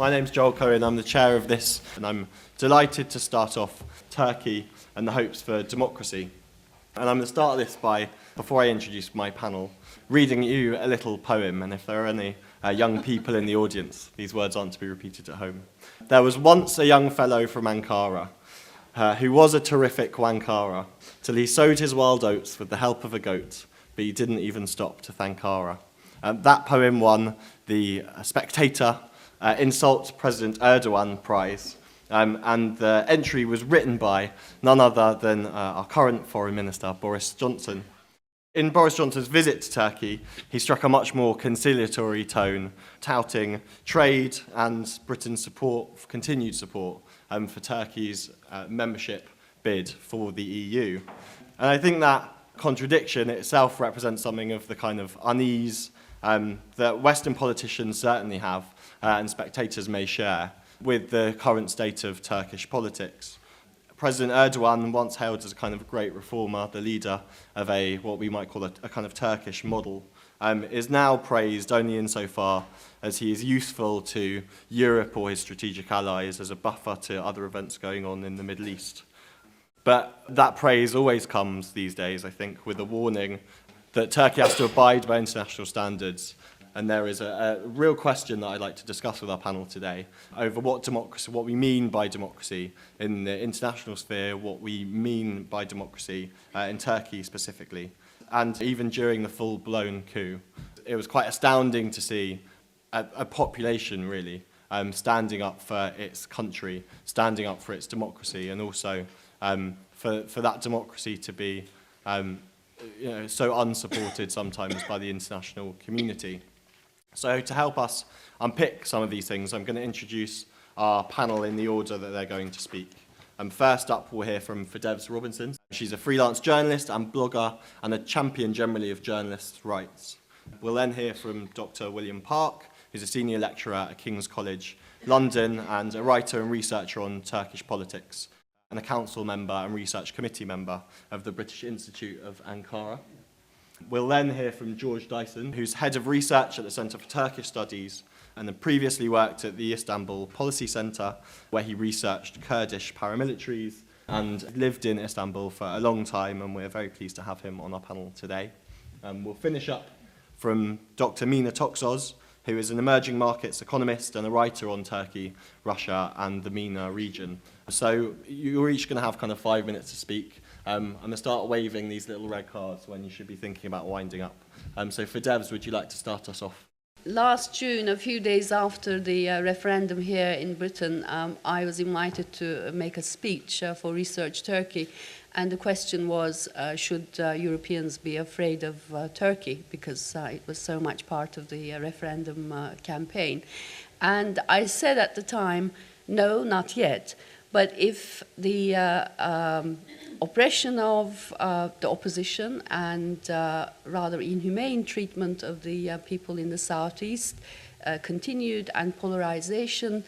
My name's Joel Cohen, I'm the chair of this, and I'm delighted to start off Turkey and the hopes for democracy. And I'm going to start this by, before I introduce my panel, reading you a little poem, and if there are any young people in the audience, these words aren't to be repeated at home. There was once a young fellow from Ankara, who was a terrific wankara, till he sowed his wild oats with the help of a goat, but he didn't even stop to thank Ara. That poem won the Spectator Insult President Erdogan prize, and the entry was written by none other than our current Foreign Minister, Boris Johnson. In Boris Johnson's visit to Turkey, he struck a much more conciliatory tone, touting trade and Britain's support, continued support for Turkey's membership bid for the EU. And I think that contradiction itself represents something of the kind of unease that Western politicians certainly have, and spectators may share, with the current state of Turkish politics. President Erdogan, once hailed as a kind of great reformer, the leader of what we might call a kind of Turkish model, is now praised only insofar as he is useful to Europe or his strategic allies as a buffer to other events going on in the Middle East. But that praise always comes these days, I think, with a warning that Turkey has to abide by international standards. And there is a real question that I'd like to discuss with our panel today over what we mean by democracy in the international sphere, what we mean by democracy in Turkey specifically. And even during the full-blown coup, it was quite astounding to see a population really standing up for its country, standing up for its democracy, and also for that democracy to be so unsupported sometimes by the international community. So to help us unpick some of these things, I'm going to introduce our panel in the order that they're going to speak. First up, we'll hear from Firdevs Robinson. She's a freelance journalist and blogger and a champion generally of journalists' rights. We'll then hear from Dr William Park, who's a senior lecturer at King's College London and a writer and researcher on Turkish politics, and a council member and research committee member of the British Institute of Ankara. We'll then hear from George Dyson, who's head of research at the Centre for Turkish Studies and had previously worked at the Istanbul Policy Centre, where he researched Kurdish paramilitaries and lived in Istanbul for a long time, and we're very pleased to have him on our panel today. We'll finish up from Dr Mina Toksoz, who is an emerging markets economist and a writer on Turkey, Russia, and the MENA region. So you're each going to have kind of 5 minutes to speak. I'm going to start waving these little red cards when you should be thinking about winding up. So Firdevs, would you like to start us off? Last June, a few days after the referendum here in Britain, I was invited to make a speech for Research Turkey. And the question was, should Europeans be afraid of Turkey? Because it was so much part of the referendum campaign. And I said at the time, no, not yet. But if the oppression of the opposition and rather inhumane treatment of the people in the southeast continued and polarization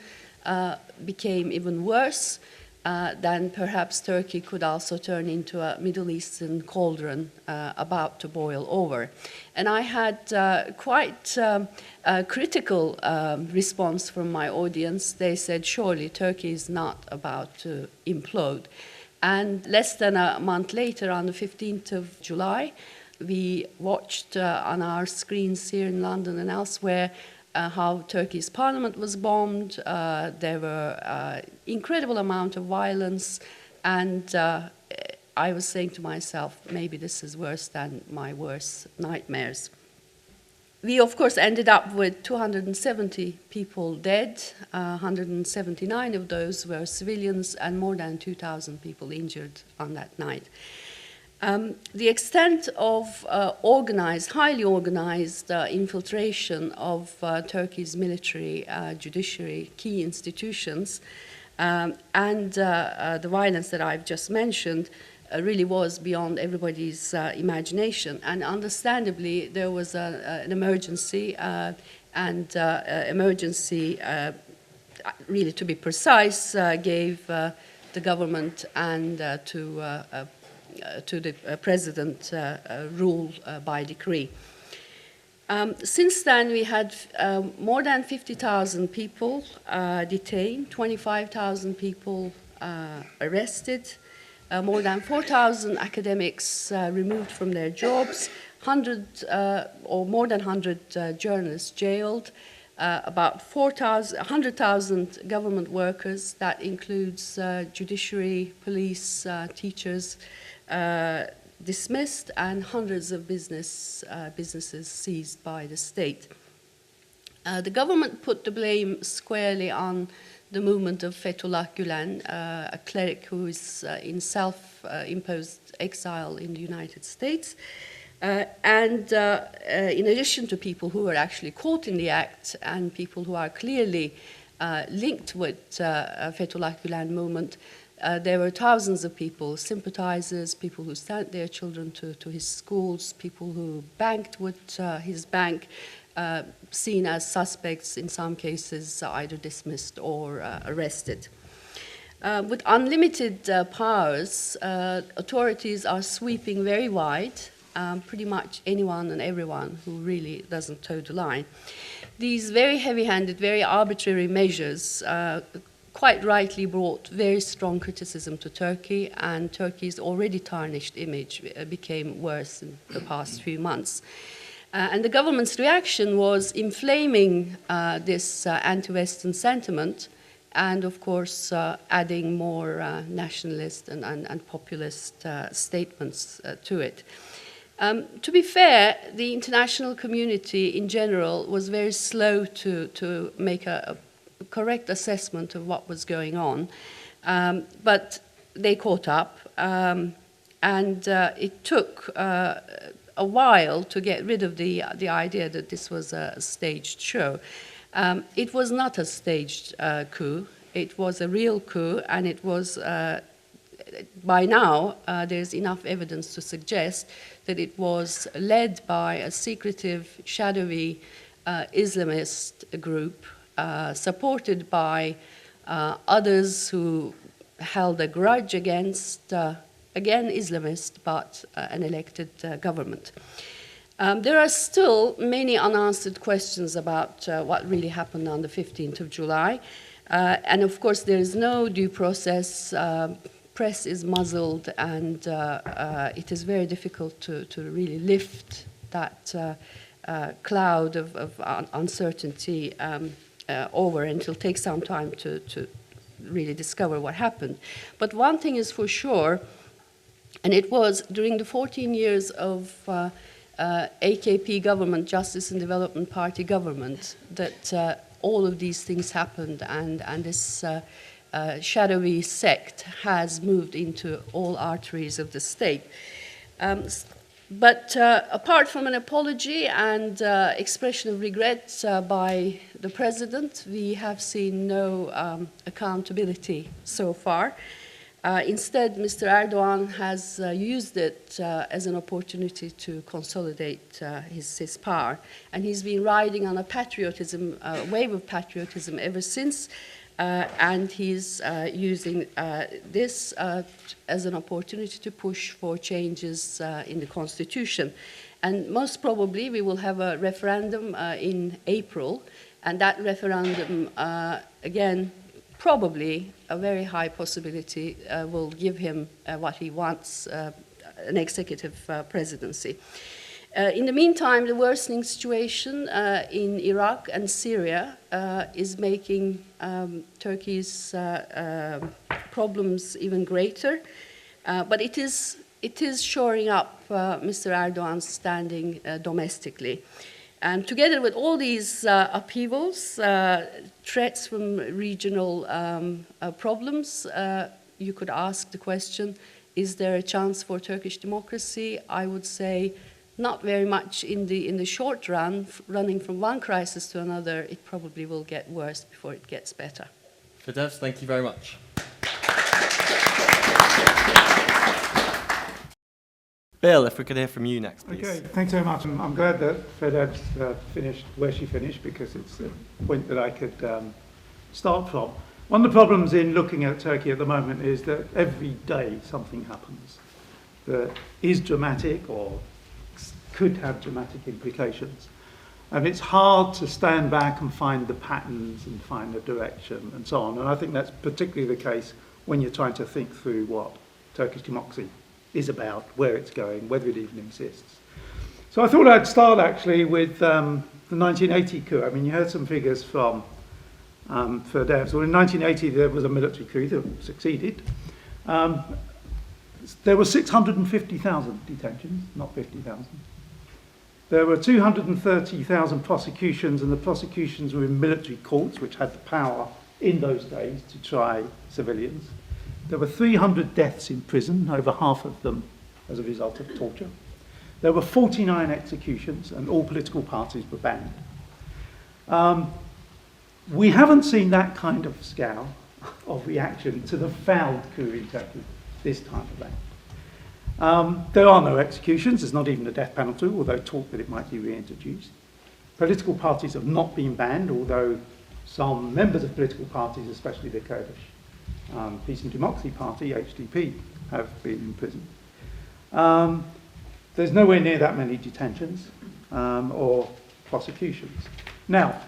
became even worse, then perhaps Turkey could also turn into a Middle Eastern cauldron about to boil over. And I had quite a critical response from my audience. They said, surely Turkey is not about to implode. And less than a month later, on the 15th of July, we watched on our screens here in London and elsewhere how Turkey's parliament was bombed. There were incredible amount of violence, and I was saying to myself, maybe this is worse than my worst nightmares. We, of course, ended up with 270 people dead. 179 of those were civilians, and more than 2,000 people injured on that night. The extent of highly organized infiltration of Turkey's military, judiciary, key institutions, and the violence that I've just mentioned really was beyond everybody's imagination. And understandably, there was an emergency, really to be precise, gave the government and to the president rule by decree. Since then, we had more than 50,000 people detained, 25,000 people arrested, more than 4,000 academics removed from their jobs, 100 or more than 100 journalists jailed, about 100,000 government workers, that includes judiciary, police, teachers, dismissed, and hundreds of businesses seized by the state. The government put the blame squarely on the movement of Fethullah Gülen, a cleric who is in self-imposed exile in the United States. And in addition to people who were actually caught in the act and people who are clearly linked with Fethullah Gülen movement, there were thousands of people, sympathizers, people who sent their children to his schools, people who banked with his bank, seen as suspects, in some cases either dismissed or arrested. With unlimited powers, authorities are sweeping very wide, pretty much anyone and everyone who really doesn't toe the line. These very heavy-handed, very arbitrary measures quite rightly brought very strong criticism to Turkey, and Turkey's already tarnished image became worse in the past few months. And the government's reaction was inflaming this anti-Western sentiment and, of course, adding more nationalist and populist statements to it. To be fair, the international community in general was very slow to make a correct assessment of what was going on, but they caught up, and it took a while to get rid of the idea that this was a staged show. It was not a staged coup. It was a real coup, and it was, by now, there's enough evidence to suggest that it was led by a secretive, shadowy Islamist group, supported by others who held a grudge against, again, Islamist, but an elected government. There are still many unanswered questions about what really happened on the 15th of July. And of course, there is no due process. Press is muzzled, and it is very difficult to really lift that cloud of uncertainty over, and it will take some time to really discover what happened. But one thing is for sure, and it was during the 14 years of AKP government, Justice and Development Party government, that all of these things happened, and this shadowy sect has moved into all arteries of the state. But apart from an apology and expression of regret by the president, we have seen no accountability so far. Instead, Mr. Erdogan has used it as an opportunity to consolidate his power. And he's been riding on a patriotism, a wave of patriotism ever since. And he's using this as an opportunity to push for changes in the constitution. And most probably we will have a referendum in April, and that referendum, again, probably a very high possibility will give him what he wants, an executive presidency. In the meantime, the worsening situation in Iraq and Syria is making Turkey's problems even greater, but it is shoring up Mr. Erdogan's standing domestically. And together with all these upheavals, threats from regional problems, you could ask the question, is there a chance for Turkish democracy? I would say not very much in the short run. Running from one crisis to another, it probably will get worse before it gets better. Firdevs, thank you very much. Bill, if we could hear from you next, please. Okay, thanks very much. I'm glad that Firdevs finished where she finished, because it's a point that I could start from. One of the problems in looking at Turkey at the moment is that every day something happens that is dramatic or could have dramatic implications. And it's hard to stand back and find the patterns and find the direction and so on. And I think that's particularly the case when you're trying to think through what Turkish democracy is about, where it's going, whether it even exists. So I thought I'd start actually with the 1980 coup. I mean, you heard some figures from Firdevs. Well, in 1980 there was a military coup that succeeded. There were 650,000 detentions, not 50,000. There were 230,000 prosecutions, and the prosecutions were in military courts, which had the power in those days to try civilians. There were 300 deaths in prison, over half of them as a result of torture. There were 49 executions, and all political parties were banned. We haven't seen that kind of scale of reaction to the failed coup in Turkey this time around. There are no executions, there's not even a death penalty, although talk that it might be reintroduced. Political parties have not been banned, although some members of political parties, especially the Kurdish Peace and Democracy Party, HDP, have been in prison. There's nowhere near that many detentions or prosecutions. Now,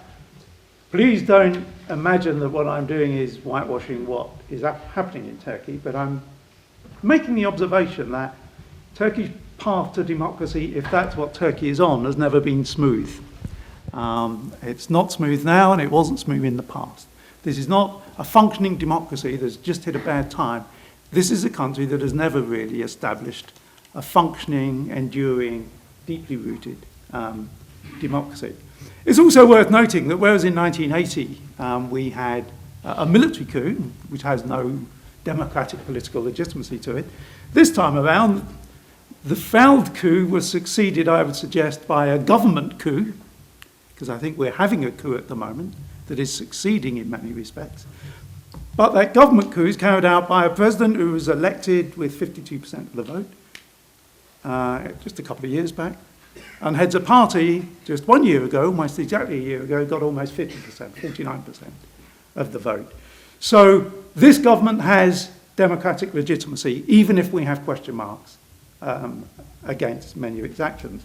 please don't imagine that what I'm doing is whitewashing what is happening in Turkey, but I'm making the observation that Turkey's path to democracy, if that's what Turkey is on, has never been smooth. It's not smooth now, and it wasn't smooth in the past. This is not a functioning democracy that's just hit a bad time. This is a country that has never really established a functioning, enduring, deeply rooted democracy. It's also worth noting that whereas in 1980 we had a military coup, which has no democratic political legitimacy to it, this time around the failed coup was succeeded, I would suggest, by a government coup, because I think we're having a coup at the moment that is succeeding in many respects. But that government coup is carried out by a president who was elected with 52% of the vote just a couple of years back, and heads a party just 1 year ago, almost exactly a year ago, got almost 50%, 49% of the vote. So this government has democratic legitimacy, even if we have question marks against many of its actions.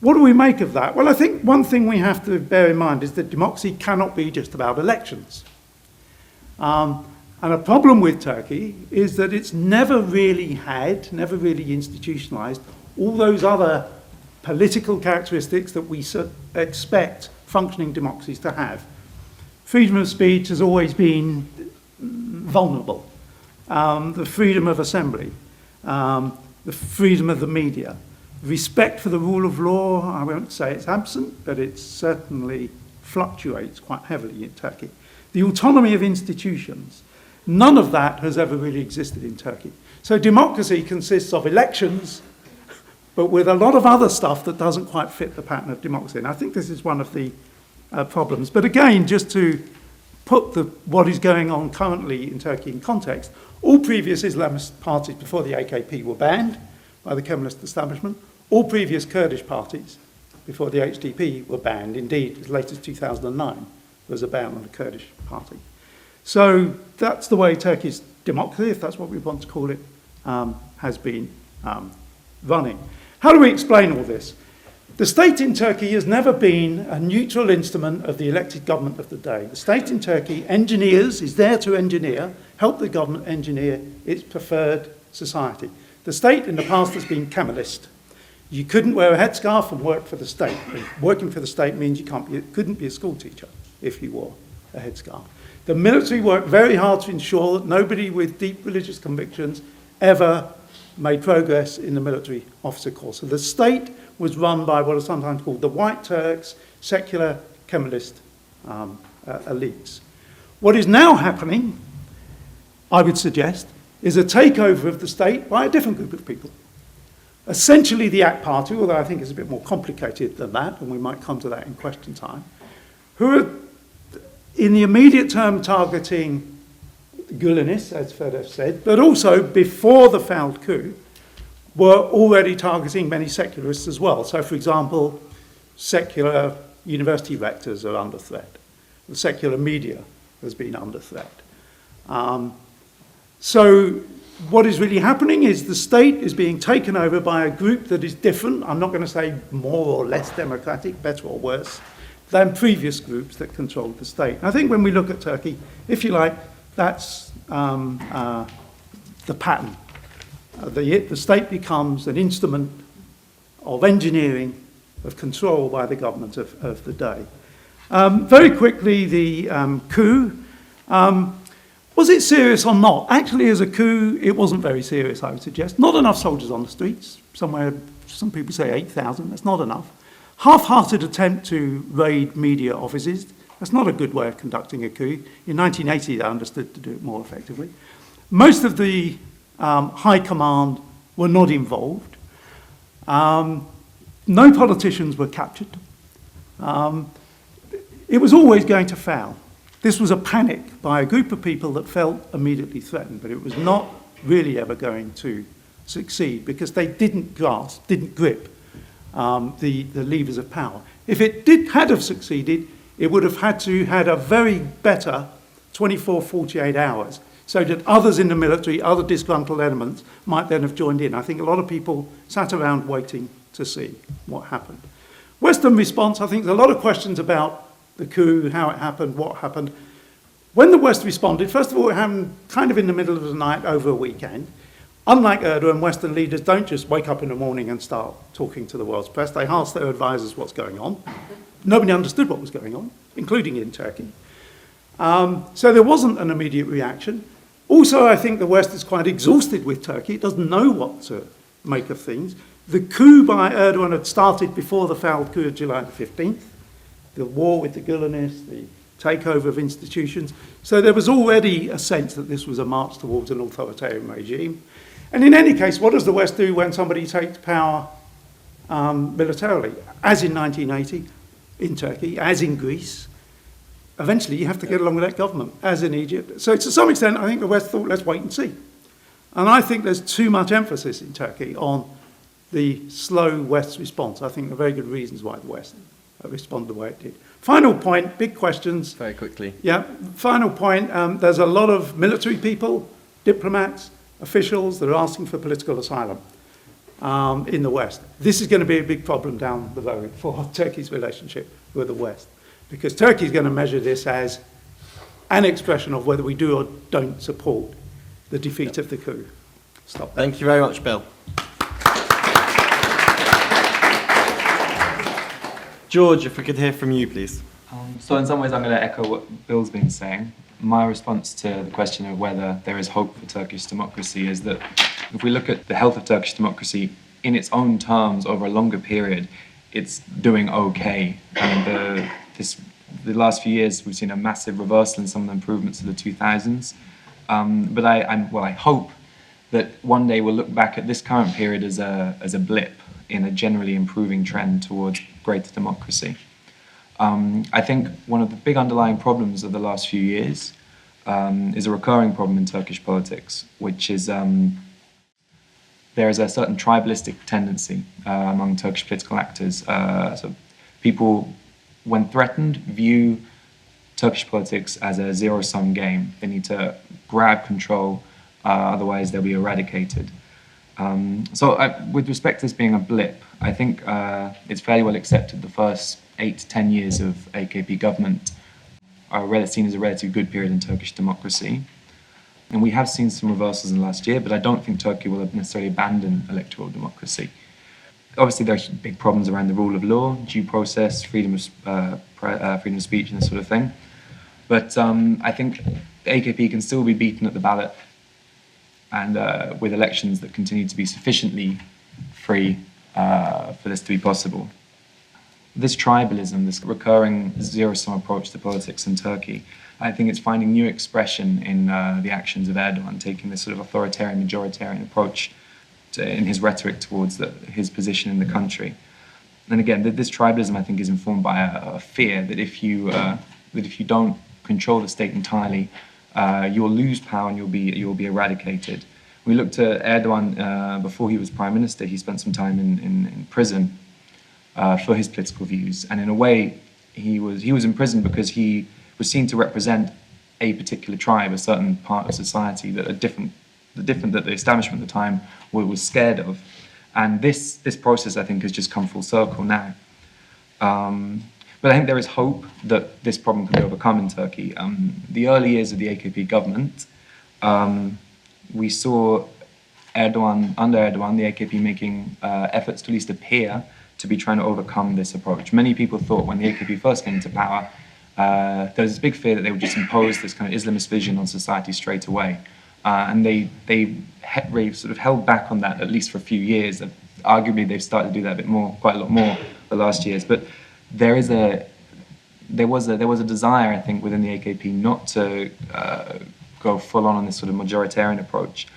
What do we make of that? Well, I think one thing we have to bear in mind is that democracy cannot be just about elections. And a problem with Turkey is that it's never really institutionalized all those other political characteristics that we expect functioning democracies to have. Freedom of speech has always been vulnerable. The freedom of assembly, the freedom of the media, respect for the rule of law, I won't say it's absent, but it certainly fluctuates quite heavily in Turkey. The autonomy of institutions, none of that has ever really existed in Turkey. So democracy consists of elections, but with a lot of other stuff that doesn't quite fit the pattern of democracy. And I think this is one of the problems. But again, just to put what is going on currently in Turkey in context, all previous Islamist parties before the AKP were banned by the Kemalist establishment. All previous Kurdish parties before the HDP were banned. Indeed, as late as 2009, there was a ban on the Kurdish party. So that's the way Turkey's democracy, if that's what we want to call it, has been running. How do we explain all this? The state in Turkey has never been a neutral instrument of the elected government of the day. The state in Turkey is there to engineer, help the government engineer its preferred society. The state in the past has been Kemalist. You couldn't wear a headscarf and work for the state. Working for the state means you couldn't be a school teacher if you wore a headscarf. The military worked very hard to ensure that nobody with deep religious convictions ever made progress in the military officer course. So the state was run by what are sometimes called the White Turks, secular Kemalist elites. What is now happening, I would suggest, is a takeover of the state by a different group of people. Essentially the AK Party, although I think it's a bit more complicated than that, and we might come to that in question time, who are in the immediate term targeting Gülenists, as Firdevs said, but also before the failed coup, were already targeting many secularists as well. So, for example, secular university rectors are under threat. The secular media has been under threat. So what is really happening is the state is being taken over by a group that is different. I'm not going to say more or less democratic, better or worse, than previous groups that controlled the state. I think when we look at Turkey, if you like, that's the pattern. The state becomes an instrument of engineering, of control by the government of the day. Very quickly, the coup. Was it serious or not? Actually, as a coup, it wasn't very serious, I would suggest. Not enough soldiers on the streets. Some people say 8,000. That's not enough. Half-hearted attempt to raid media offices. That's not a good way of conducting a coup. In 1980, they understood to do it more effectively. Most of the high command were not involved. No politicians were captured. It was always going to fail. This was a panic by a group of people that felt immediately threatened, but it was not really ever going to succeed because they didn't grip the levers of power. If it had have succeeded, it would have had to had a very better 24, 48 hours so that others in the military, other disgruntled elements, might then have joined in. I think a lot of people sat around waiting to see what happened. Western response, I think there's a lot of questions about the coup, how it happened, what happened. When the West responded, first of all, it happened kind of in the middle of the night over a weekend. Unlike Erdogan, Western leaders don't just wake up in the morning and start talking to the world's press. They ask their advisors what's going on. Nobody understood what was going on, including in Turkey. So there wasn't an immediate reaction. Also, I think the West is quite exhausted with Turkey. It doesn't know what to make of things. The coup by Erdogan had started before the failed coup of July the 15th. The war with the Gülenists, the takeover of institutions. So there was already a sense that this was a march towards an authoritarian regime. And in any case, what does the West do when somebody takes power militarily? As in 1980 in Turkey, as in Greece, eventually you have to get along with that government, as in Egypt. So to some extent, I think the West thought, let's wait and see. And I think there's too much emphasis in Turkey on the slow West's response. I think there are very good reasons why the West responded the way it did. Final point, big questions. Very quickly. Yeah, final point, there's a lot of military people, diplomats, officials that are asking for political asylum in the West. This is going to be a big problem down the road for Turkey's relationship with the West, because Turkey is going to measure this as an expression of whether we do or don't support the defeat of the coup. Stop there. Thank you very much, Bill. George, if we could hear from you, please. So in some ways I'm going to echo what Bill's been saying. My response to the question of whether there is hope for Turkish democracy is that if we look at the health of Turkish democracy in its own terms over a longer period, it's doing okay. I mean, the last few years we've seen a massive reversal in some of the improvements of the 2000s. But I hope that one day we'll look back at this current period as a blip in a generally improving trend towards greater democracy. I think one of the big underlying problems of the last few years is a recurring problem in Turkish politics, which is there is a certain tribalistic tendency among Turkish political actors. So people, when threatened, view Turkish politics as a zero-sum game. They need to grab control, otherwise they'll be eradicated. With respect to this being a blip, I think it's fairly well accepted the first 8 to 10 years of AKP government are seen as a relatively good period in Turkish democracy. And we have seen some reversals in the last year, but I don't think Turkey will necessarily abandon electoral democracy. Obviously, there are big problems around the rule of law, due process, freedom of speech, and this sort of thing. But I think the AKP can still be beaten at the ballot, and with elections that continue to be sufficiently free for this to be possible. This tribalism, this recurring zero-sum approach to politics in Turkey, I think it's finding new expression in the actions of Erdogan, taking this sort of authoritarian, majoritarian approach in his rhetoric towards his position in the country. And again, this tribalism, I think, is informed by a fear that if you don't control the state entirely, you'll lose power and you'll be eradicated. We looked at Erdogan before he was prime minister. He spent some time in prison for his political views, and in a way, he was in prison because he was seen to represent a particular tribe, a certain part of society that are different that the establishment at the time was scared of. And this process, I think, has just come full circle now. But I think there is hope that this problem can be overcome in Turkey. The early years of the AKP government, we saw under Erdogan, the AKP making efforts to at least appear to be trying to overcome this approach. Many people thought when the AKP first came into power, there was this big fear that they would just impose this kind of Islamist vision on society straight away. And they sort of held back on that, at least for a few years. Arguably, they've started to do that a bit more, quite a lot more the last years. But there was a desire, I think, within the AKP not to go full on this sort of majoritarian approach.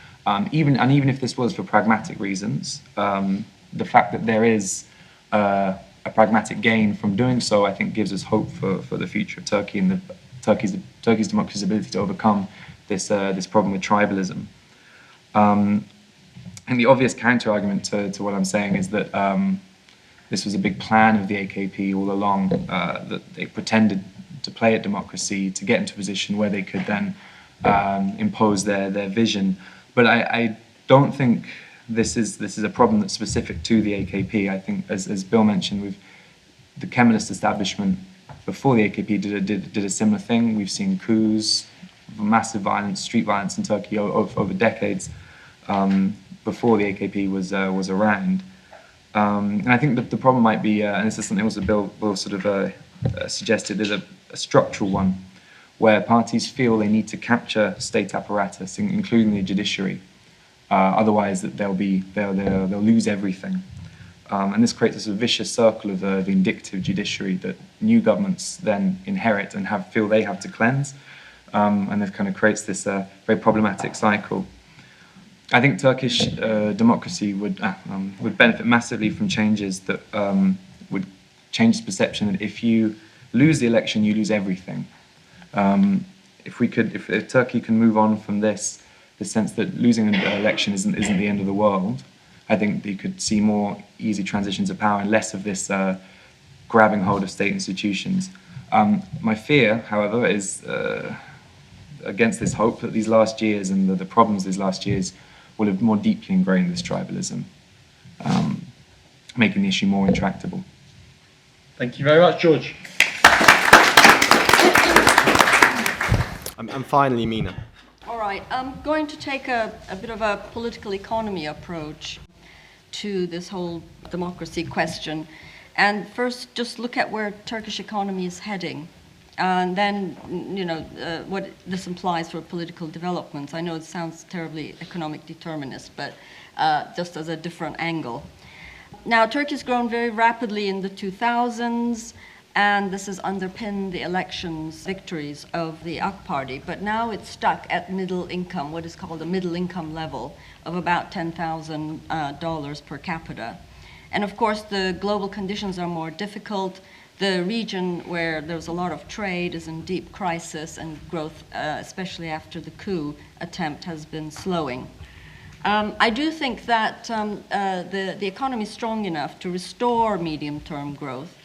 Even if this was for pragmatic reasons, the fact that there is a pragmatic gain from doing so, I think, gives us hope for the future of Turkey and Turkey's democracy's ability to overcome this problem with tribalism. And the obvious counter-argument to what I'm saying is that this was a big plan of the AKP all along, that they pretended to play at democracy to get into a position where they could then impose their vision. But I don't think this is a problem that's specific to the AKP. I think, as Bill mentioned, the Kemalist establishment before the AKP did a similar thing. We've seen coups, massive violence, street violence in Turkey over decades before the AKP was around. And I think that the problem might be, and this is something also Bill sort of suggested, there's a structural one where parties feel they need to capture state apparatus, including the judiciary. Otherwise, that they'll lose everything, and this creates a sort of vicious circle of the vindictive judiciary that new governments then inherit and feel they have to cleanse, and this kind of creates this very problematic cycle. I think Turkish democracy would benefit massively from changes that would change the perception that if you lose the election, you lose everything. If Turkey can move on from this, the sense that losing an election isn't the end of the world, I think you could see more easy transitions of power and less of this grabbing hold of state institutions. My fear, however, is against this hope that these last years and the problems these last years will have more deeply ingrained this tribalism, making the issue more intractable. Thank you very much, George. And finally, Mina. All right, I'm going to take a bit of a political economy approach to this whole democracy question. And first, just look at where Turkish economy is heading. And then, what this implies for political developments. I know it sounds terribly economic determinist, but just as a different angle. Now, Turkey's grown very rapidly in the 2000s, and this has underpinned the elections victories of the AK Party. But now it's stuck at middle income, what is called a middle income level of about $10,000 per capita. And of course, the global conditions are more difficult. The region where there's a lot of trade is in deep crisis, and growth, especially after the coup attempt, has been slowing. I do think that the economy is strong enough to restore medium-term growth.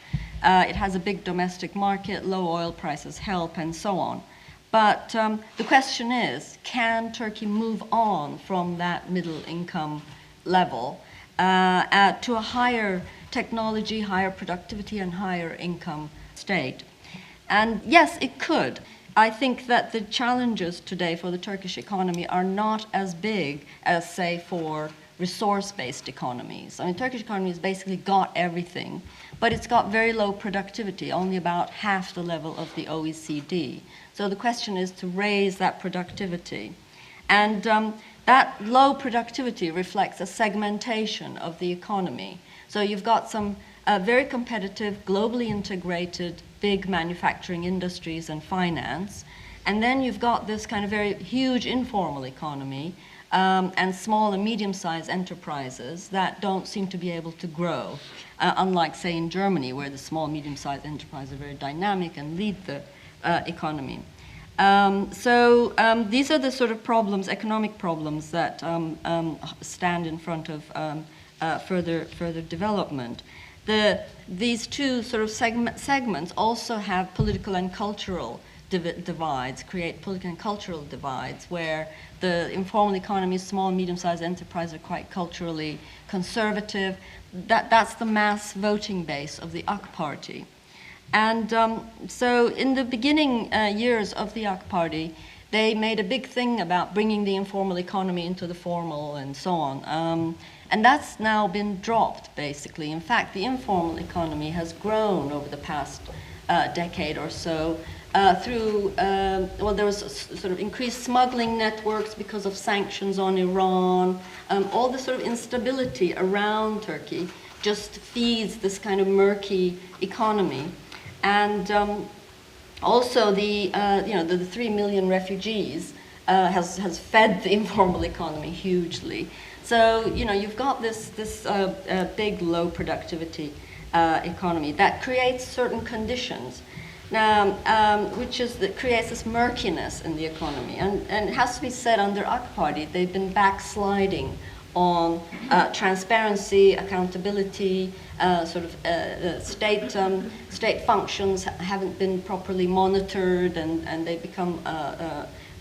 It has a big domestic market, low oil prices help, and so on. But the question is, can Turkey move on from that middle-income level to a higher technology, higher productivity, and higher income state? And yes, it could. I think that the challenges today for the Turkish economy are not as big as, say, for resource-based economies. I mean, Turkish economy has basically got everything, but it's got very low productivity, only about half the level of the OECD. So the question is to raise that productivity. And that low productivity reflects a segmentation of the economy. So you've got some very competitive, globally integrated, big manufacturing industries and finance. And then you've got this kind of very huge informal economy and small and medium-sized enterprises that don't seem to be able to grow, unlike, say, in Germany, where the small, medium-sized enterprises are very dynamic and lead the economy. These are the sort of problems, economic problems, that stand in front of further development. These two sort of segments also have political and cultural divides, create political and cultural divides, where the informal economy, small and medium-sized enterprises are quite culturally conservative. That's the mass voting base of the AK Party. And so in the beginning years of the AK Party, they made a big thing about bringing the informal economy into the formal and so on. And that's now been dropped, basically. In fact, the informal economy has grown over the past decade or so through, well, there was sort of increased smuggling networks because of sanctions on Iran. All the sort of instability around Turkey just feeds this kind of murky economy. And also the 3 million refugees has fed the informal economy hugely. So, you've got this big low productivity economy that creates certain conditions. Now, that creates this murkiness in the economy. And it has to be said, under AK Party, they've been backsliding on transparency, accountability, state functions haven't been properly monitored, and they become,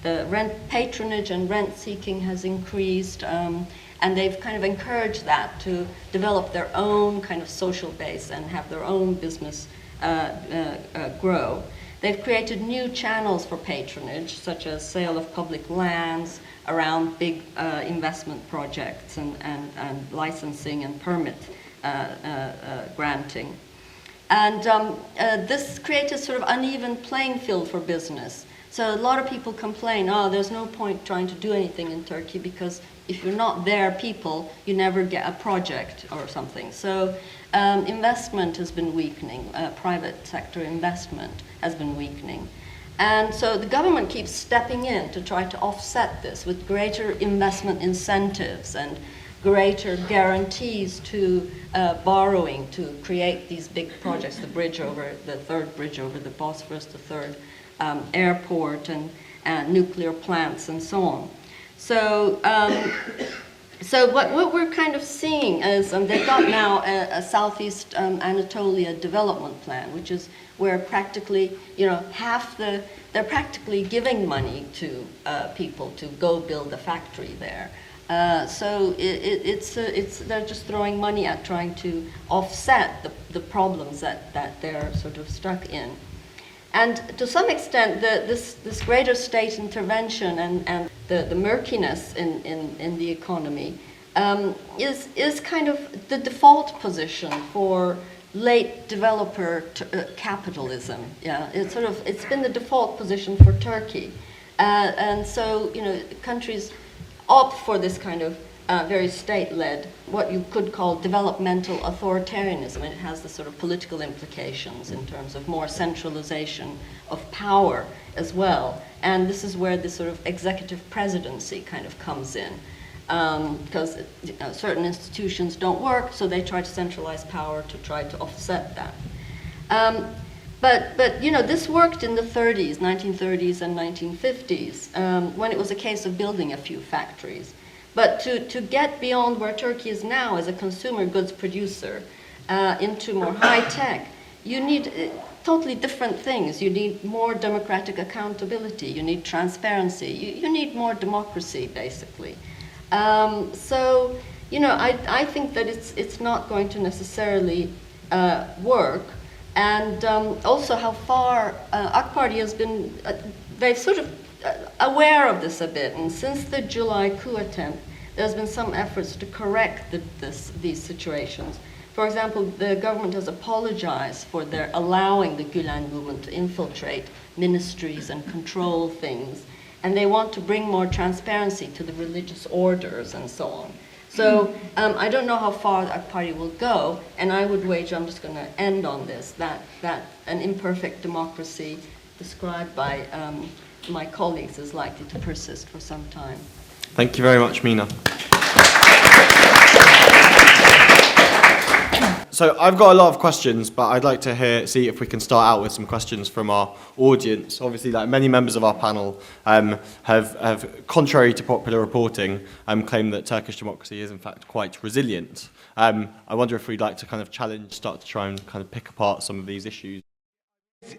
the rent patronage and rent seeking has increased, and they've kind of encouraged that to develop their own kind of social base and have their own business grow. They've created new channels for patronage, such as sale of public lands around big investment projects and licensing and permit granting. And this created sort of uneven playing field for business. So a lot of people complain, there's no point trying to do anything in Turkey because if you're not their people, you never get a project or something. So investment has been weakening, private sector investment has been weakening. And so the government keeps stepping in to try to offset this with greater investment incentives and greater guarantees to borrowing to create these big projects, the third bridge over the Bosphorus, the third airport, and nuclear plants, and so on. So, what we're kind of seeing is they've got now a Southeast Anatolia development plan, which is where practically, they're practically giving money to people to go build a factory there. So they're just throwing money at trying to offset the problems that they're sort of stuck in. And to some extent, this greater state intervention and the murkiness in the economy is kind of the default position for late developer capitalism. Yeah, it's been the default position for Turkey, and so countries opt for this kind of very state-led, what you could call developmental authoritarianism. And it has the sort of political implications in terms of more centralization of power as well. And this is where the sort of executive presidency kind of comes in. Because certain institutions don't work, so they try to centralize power to try to offset that. But this worked in the 1930s and 1950s, when it was a case of building a few factories. But to get beyond where Turkey is now as a consumer goods producer into more high tech, you need totally different things. You need more democratic accountability. You need transparency. You need more democracy, basically. So, I think that it's not going to necessarily work. And also how far AK Party has been, they've sort of aware of this a bit. And since the July coup attempt, there's been some efforts to correct these situations. For example, the government has apologized for their allowing the Gülen movement to infiltrate ministries and control things. And they want to bring more transparency to the religious orders and so on. So I don't know how far the AK Party will go, and I would wager, I'm just going to end on this, that an imperfect democracy described by my colleagues is likely to persist for some time. Thank you very much, Mina. So I've got a lot of questions, but I'd like to see if we can start out with some questions from our audience. Obviously, like many members of our panel have, contrary to popular reporting, claimed that Turkish democracy is in fact quite resilient. I wonder if we'd like to kind of start to try and kind of pick apart some of these issues.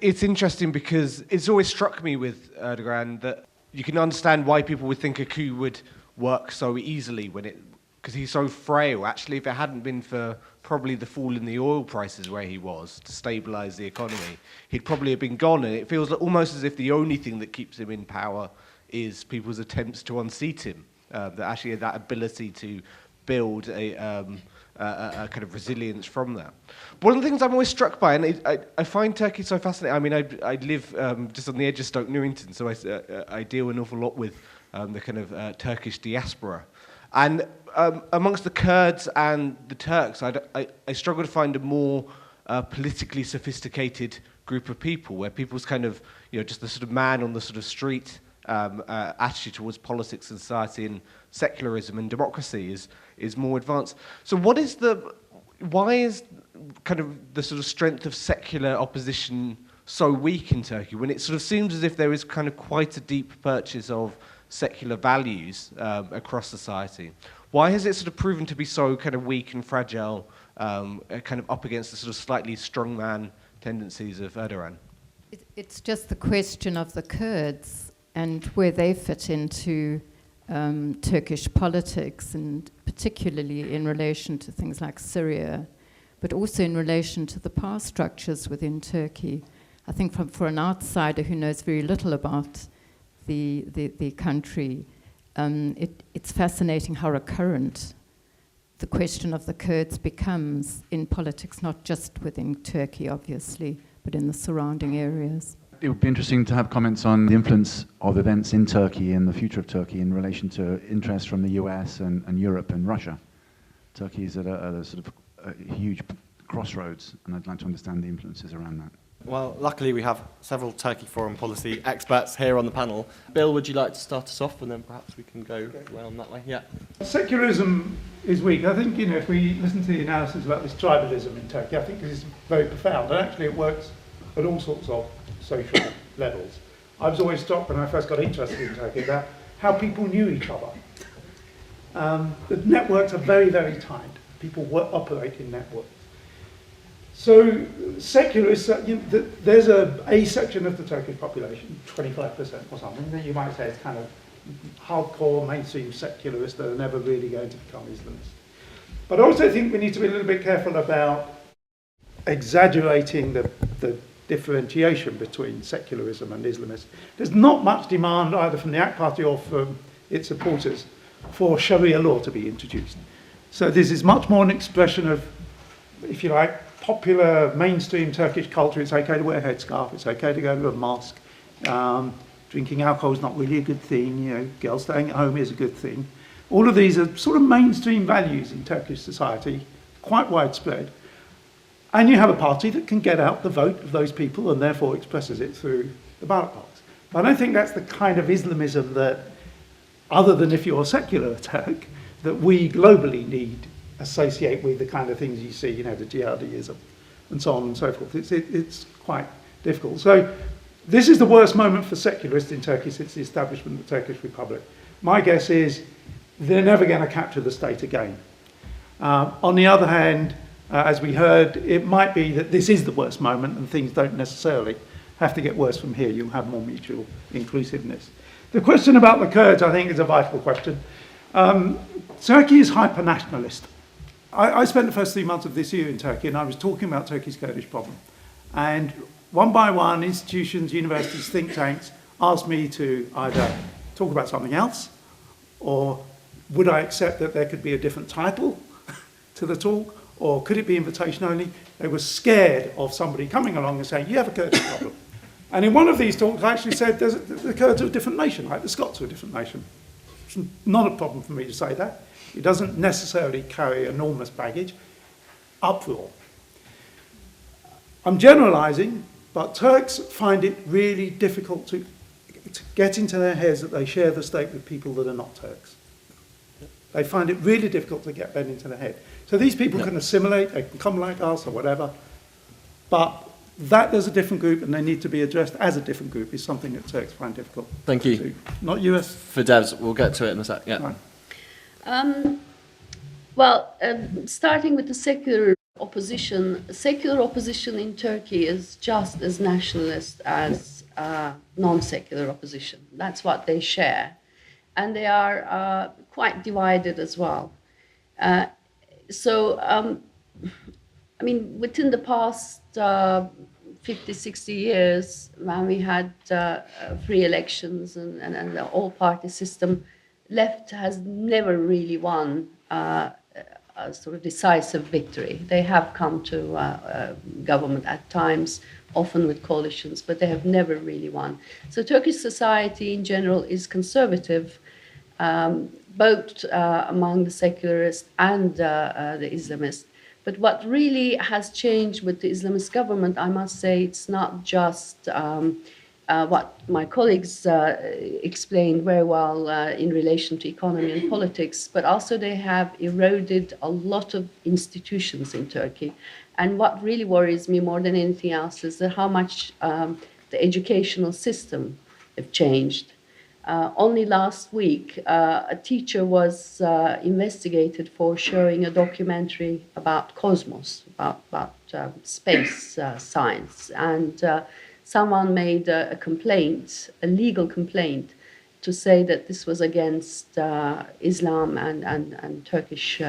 It's interesting because it's always struck me with Erdogan that you can understand why people would think a coup would work so easily because he's so frail. Actually, if it hadn't been for probably the fall in the oil prices where he was to stabilise the economy, he'd probably have been gone. And it feels almost as if the only thing that keeps him in power is people's attempts to unseat him. That ability to build a kind of resilience from that. One of the things I'm always struck by, and I find Turkey so fascinating. I mean, I live just on the edge of Stoke Newington, so I deal an awful lot with the kind of Turkish diaspora. And amongst the Kurds and the Turks, I struggle to find a more politically sophisticated group of people, where people's kind of, just the sort of man on the sort of street attitude towards politics and society and secularism and democracy is more advanced. So why is kind of the sort of strength of secular opposition so weak in Turkey, when it sort of seems as if there is kind of quite a deep purchase of secular values across society? Why has it sort of proven to be so kind of weak and fragile, kind of up against the sort of slightly strongman tendencies of Erdogan? It's just the question of the Kurds and where they fit into Turkish politics, and particularly in relation to things like Syria, but also in relation to the power structures within Turkey. I think for an outsider who knows very little about the country, it's fascinating how recurrent the question of the Kurds becomes in politics, not just within Turkey, obviously, but in the surrounding areas. It would be interesting to have comments on the influence of events in Turkey and the future of Turkey in relation to interest from the US and Europe and Russia. Turkey is at a sort of a huge crossroads, and I'd like to understand the influences around that. Well, luckily we have several Turkey foreign policy experts here on the panel. Bill, would you like to start us off, and then perhaps we can go round that way? Yeah. Secularism is weak. I think, if we listen to the analysis about this tribalism in Turkey, I think this is very profound, and actually it works at all sorts of social levels. I was always struck when I first got interested in Turkey about how people knew each other. The networks are very, very tight. People operate in networks. So secularists, there's a section of the Turkish population, 25% or something, that you might say is kind of hardcore mainstream secularists that are never really going to become Islamists. But I also think we need to be a little bit careful about exaggerating the differentiation between secularism and Islamists. There's not much demand either from the AK Party or from its supporters for Sharia law to be introduced. So this is much more an expression of, if you like, popular mainstream Turkish culture. It's okay to wear a headscarf, it's okay to go to a mosque, drinking alcohol is not really a good thing, girls staying at home is a good thing. All of these are sort of mainstream values in Turkish society, quite widespread. And you have a party that can get out the vote of those people and therefore expresses it through the ballot box. But I don't think that's the kind of Islamism that, other than if you're a secular Turk, that we globally need associate with the kind of things you see, the jihadism and so on and so forth. It's quite difficult. So this is the worst moment for secularists in Turkey since the establishment of the Turkish Republic. My guess is they're never going to capture the state again. On the other hand, as we heard, it might be that this is the worst moment and things don't necessarily have to get worse from here. You'll have more mutual inclusiveness. The question about the Kurds, I think, is a vital question. Turkey is hyper-nationalist. I spent the first 3 months of this year in Turkey, and I was talking about Turkey's Kurdish problem. And one by one, institutions, universities, think tanks asked me to either talk about something else, or would I accept that there could be a different title to the talk, or could it be invitation only? They were scared of somebody coming along and saying, you have a Kurdish problem. And in one of these talks, I actually said the Kurds are a different nation, like the Scots are a different nation. It's not a problem for me to say that. It doesn't necessarily carry enormous baggage. Uproar. I'm generalizing, but Turks find it really difficult to get into their heads that they share the state with people that are not Turks. They find it really difficult to get that into their head. So these people can assimilate, they can come like us or whatever, but that there's a different group and they need to be addressed as a different group is something that Turks find difficult. Thank you. Not US. Firdevs, we'll get to it in a sec. Yeah. Right. Starting with the secular Opposition, secular opposition in Turkey is just as nationalist as non-secular opposition. That's what they share. And they are quite divided as well. Within the past 50, 60 years, when we had free elections and the all-party system, left has never really won a sort of decisive victory. They have come to government at times, often with coalitions, but they have never really won. So Turkish society in general is conservative, both among the secularists and the Islamists. But what really has changed with the Islamist government, I must say, it's not just what my colleagues explained very well in relation to economy and politics, but also they have eroded a lot of institutions in Turkey. And what really worries me more than anything else is that how much the educational system have changed. Only last week, a teacher was investigated for showing a documentary about cosmos, about space science, and someone made a complaint, a legal complaint, to say that this was against Islam and Turkish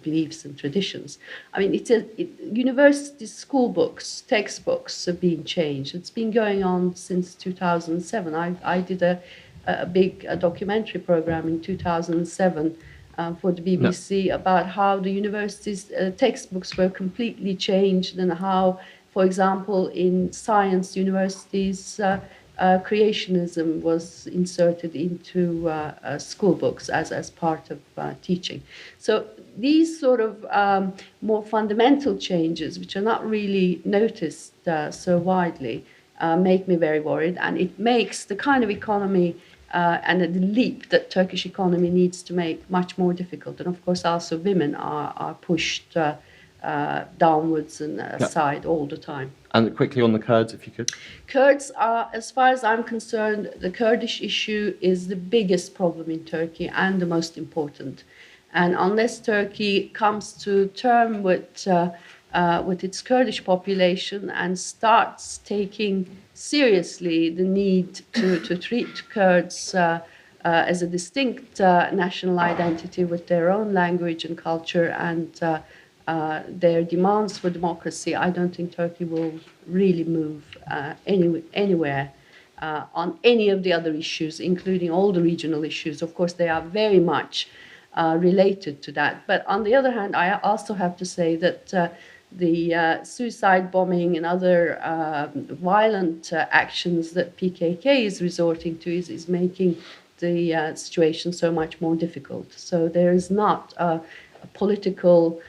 beliefs and traditions. I mean, university school books, textbooks have been changed. It's been going on since 2007. I did a big documentary program in 2007 for the BBC about how the universities' textbooks were completely changed and how, for example, in science universities, creationism was inserted into school books as part of teaching. So these sort of more fundamental changes, which are not really noticed so widely, make me very worried, and it makes the kind of economy and the leap that Turkish economy needs to make much more difficult. And of course, also women are pushed downwards and aside all the time. And quickly on the Kurds, if you could. Kurds are, as far as I'm concerned, the Kurdish issue is the biggest problem in Turkey and the most important. And unless Turkey comes to terms with its Kurdish population and starts taking seriously the need to treat Kurds as a distinct national identity with their own language and culture and their demands for democracy, I don't think Turkey will really move anywhere on any of the other issues, including all the regional issues. Of course, they are very much related to that. But on the other hand, I also have to say that the suicide bombing and other violent actions that PKK is resorting to is making the situation so much more difficult. So there is not a political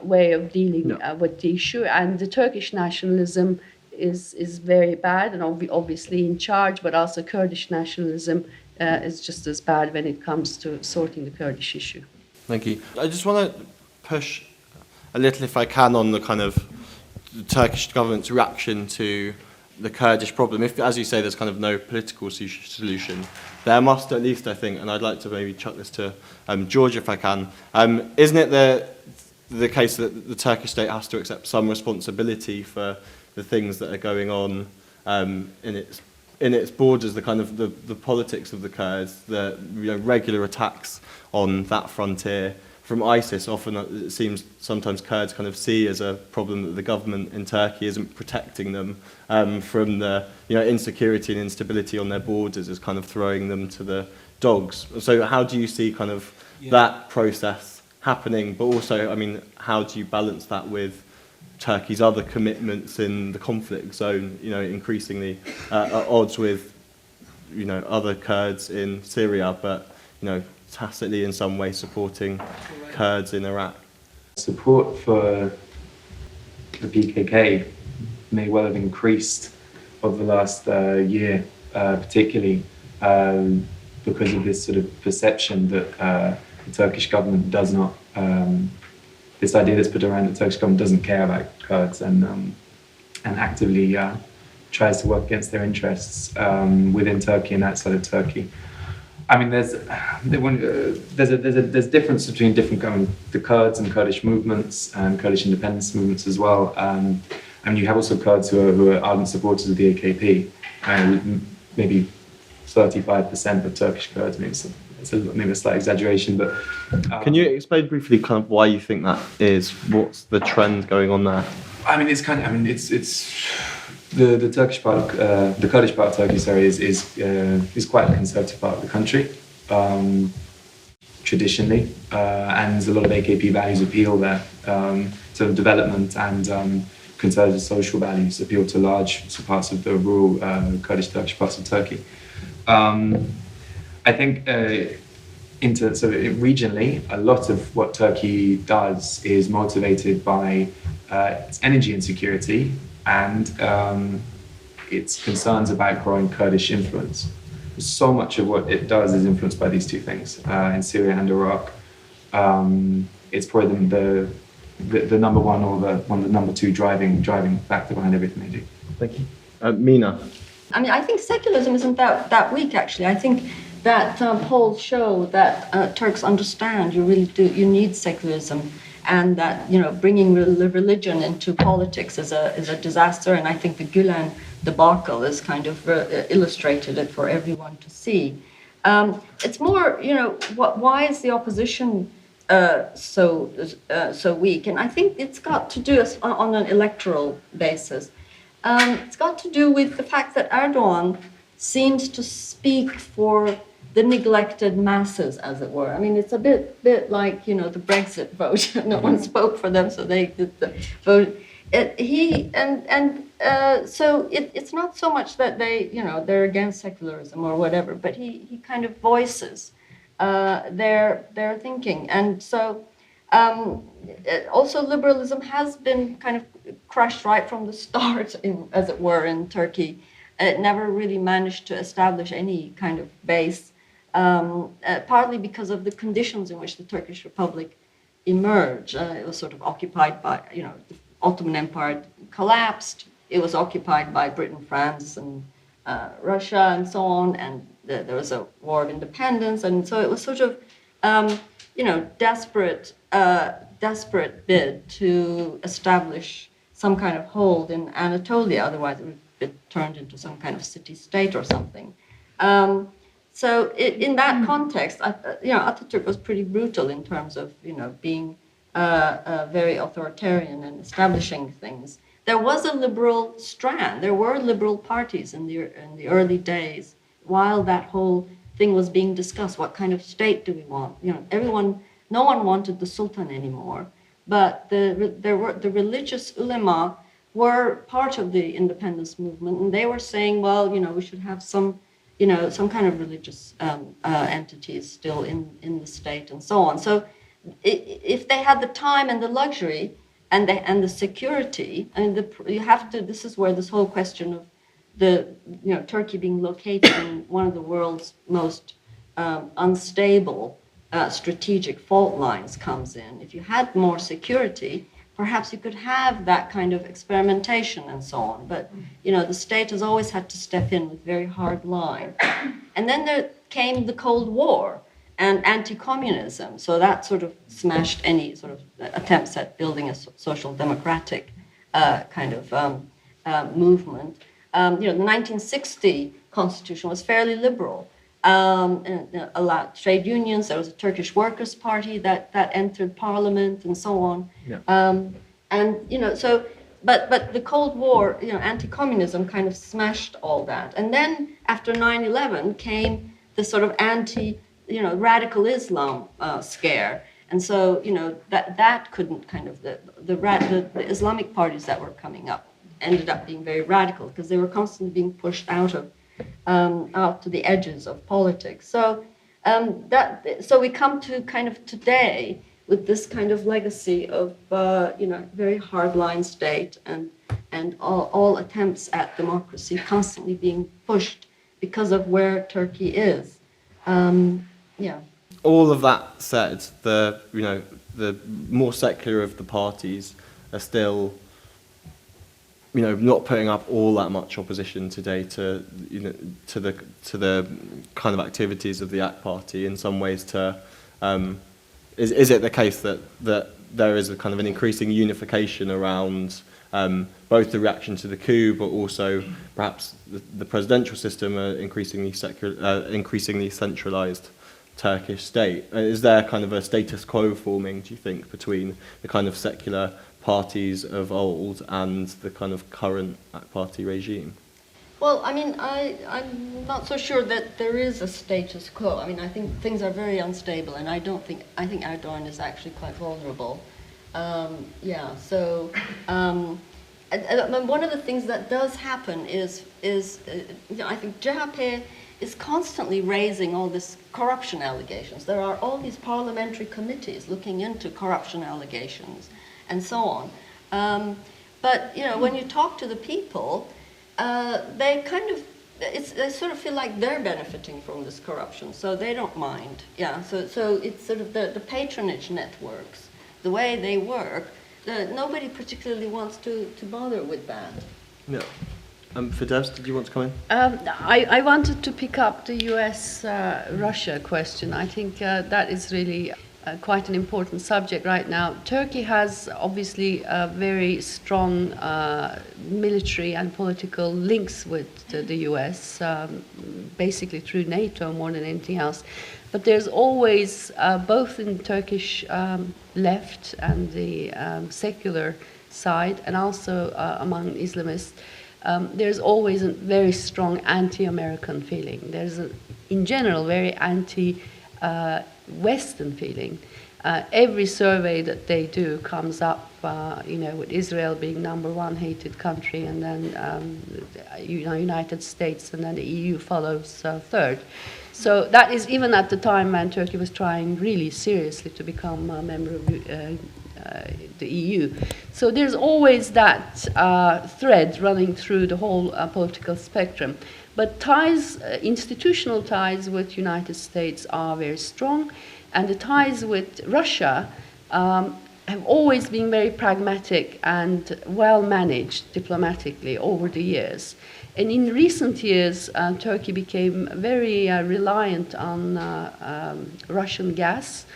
way of dealing with the issue, and the Turkish nationalism is very bad and obviously in charge, but also Kurdish nationalism is just as bad when it comes to sorting the Kurdish issue. Thank you. I just want to push a little, if I can, on the kind of the Turkish government's reaction to the Kurdish problem. If, as you say, there's kind of no political solution, there must at least, I think, and I'd like to maybe chuck this to George if I can, isn't it the case that the Turkish state has to accept some responsibility for the things that are going on in its borders, the kind of the politics of the Kurds, the regular attacks on that frontier from ISIS? Often it seems sometimes Kurds kind of see as a problem that the government in Turkey isn't protecting them from the insecurity and instability on their borders, is kind of throwing them to the dogs. So how do you see kind of that process happening? But also, I mean, how do you balance that with Turkey's other commitments in the conflict zone, increasingly at odds with, other Kurds in Syria, but, tacitly in some way supporting Kurds in Iraq? Support for the PKK may well have increased over the last year, particularly because of this sort of perception that the Turkish government does not, this idea that's put around that the Turkish government doesn't care about Kurds and actively tries to work against their interests within Turkey and outside of Turkey. I mean, there's a difference between the Kurds and Kurdish movements and Kurdish independence movements as well. I mean, you have also Kurds who are ardent supporters of the AKP, and maybe 35% of Turkish Kurds. Maybe maybe a slight exaggeration, but Can you explain briefly kind of why you think that is? What's the trend going on there? I mean, it's the Turkish part of the Kurdish part of Turkey, sorry, is quite a conservative part of the country, traditionally, and a lot of AKP values appeal there. Sort of development and conservative social values appeal to large parts of the rural Kurdish Turkish parts of Turkey. I think regionally, a lot of what Turkey does is motivated by its energy insecurity and its concerns about growing Kurdish influence. So much of what it does is influenced by these two things. In Syria and Iraq, it's probably the number one or the number two driving factor behind everything they do. Thank you. Mina. I mean, I think secularism isn't that weak, actually. I think that polls show that Turks understand you need secularism, and that bringing religion into politics is a disaster. And I think the Gülen debacle is kind of illustrated it for everyone to see. It's more, why is the opposition so weak? And I think it's got to do on an electoral basis. It's got to do with the fact that Erdogan seems to speak for the neglected masses, as it were. I mean, it's a bit like the Brexit vote. No one spoke for them, so they did the vote. So it's not so much that they're against secularism or whatever, but he kind of voices their thinking, and so also liberalism has been kind of crushed right from the start, as it were, in Turkey. It never really managed to establish any kind of base. Partly because of the conditions in which the Turkish Republic emerged. It was sort of occupied by, the Ottoman Empire collapsed. It was occupied by Britain, France, and Russia, and so on. And there was a war of independence, and so it was sort of, desperate bid to establish some kind of hold in Anatolia. Otherwise, it would be turned into some kind of city-state or something. So in that context, Atatürk was pretty brutal in terms of, being very authoritarian and establishing things. There was a liberal strand. There were liberal parties in the early days while that whole thing was being discussed. What kind of state do we want? No one wanted the Sultan anymore, but the religious ulema were part of the independence movement, and they were saying, well, we should have some kind of religious entities still in the state, and so on. So if they had the time and the luxury and the security, I mean, this is where this whole question of Turkey being located in one of the world's most unstable strategic fault lines comes in. If you had more security, perhaps you could have that kind of experimentation and so on. But, the state has always had to step in with very hard line. And then there came the Cold War and anti-communism. So that sort of smashed any sort of attempts at building a social democratic kind of movement. The 1960 constitution was fairly liberal. And allowed trade unions. There was a Turkish Workers' Party that entered parliament, and so on. Yeah. But the Cold War, anti-communism kind of smashed all that. And then after 9/11 came the sort of radical Islam scare, and so that couldn't kind of the Islamic parties that were coming up ended up being very radical because they were constantly being pushed out to the edges of politics. So so we come to kind of today with this kind of legacy of very hardline state and all attempts at democracy constantly being pushed because of where Turkey is. All of that said, the more secular of the parties are still not putting up all that much opposition today to the kind of activities of the AK Party. In some ways, is it the case that there is a kind of an increasing unification around both the reaction to the coup, but also perhaps the presidential system, increasingly centralised Turkish state? Is there kind of a status quo forming, do you think, between the kind of secular parties of old and the kind of current AK Party regime? Well, I mean, I'm not so sure that there is a status quo. I mean, I think things are very unstable, and I think Erdogan is actually quite vulnerable. And one of the things that does happen is I think CHP is constantly raising all this corruption allegations. There are all these parliamentary committees looking into corruption allegations and so on. But when you talk to the people, they sort of feel like they're benefiting from this corruption, so they don't mind. Yeah, so it's sort of the patronage networks, the way they work. Nobody particularly wants to bother with that. No. Firdevs, did you want to come in? I wanted to pick up the US-Russia question. I think that is really quite an important subject right now. Turkey has obviously very strong military and political links with the US, basically through NATO more than anything else. But there's always, both in Turkish left and the secular side, and also among Islamists, there's always a very strong anti-American feeling. There's, in general, very anti-Western feeling. Every survey that they do comes up, with Israel being number one hated country, and then United States, and then the EU follows third. So that is even at the time when Turkey was trying really seriously to become a member of the EU. So there's always that thread running through the whole political spectrum. But ties, institutional ties with the United States are very strong, and the ties with Russia have always been very pragmatic and well managed diplomatically over the years. And in recent years, Turkey became very reliant on Russian gas,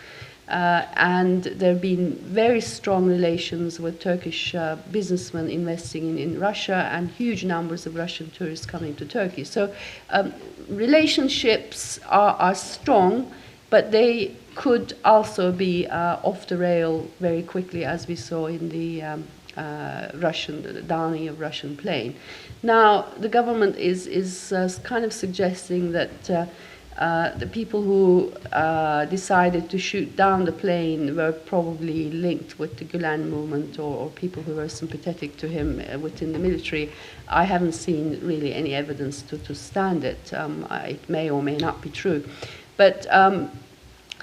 and there have been very strong relations with Turkish businessmen investing in Russia, and huge numbers of Russian tourists coming to Turkey. So relationships are strong, but they could also be off the rail very quickly, as we saw in the the downing of Russian plane. Now, the government is kind of suggesting that the people who decided to shoot down the plane were probably linked with the Gulen movement, or people who were sympathetic to him within the military. I haven't seen really any evidence to stand it. It may or may not be true. But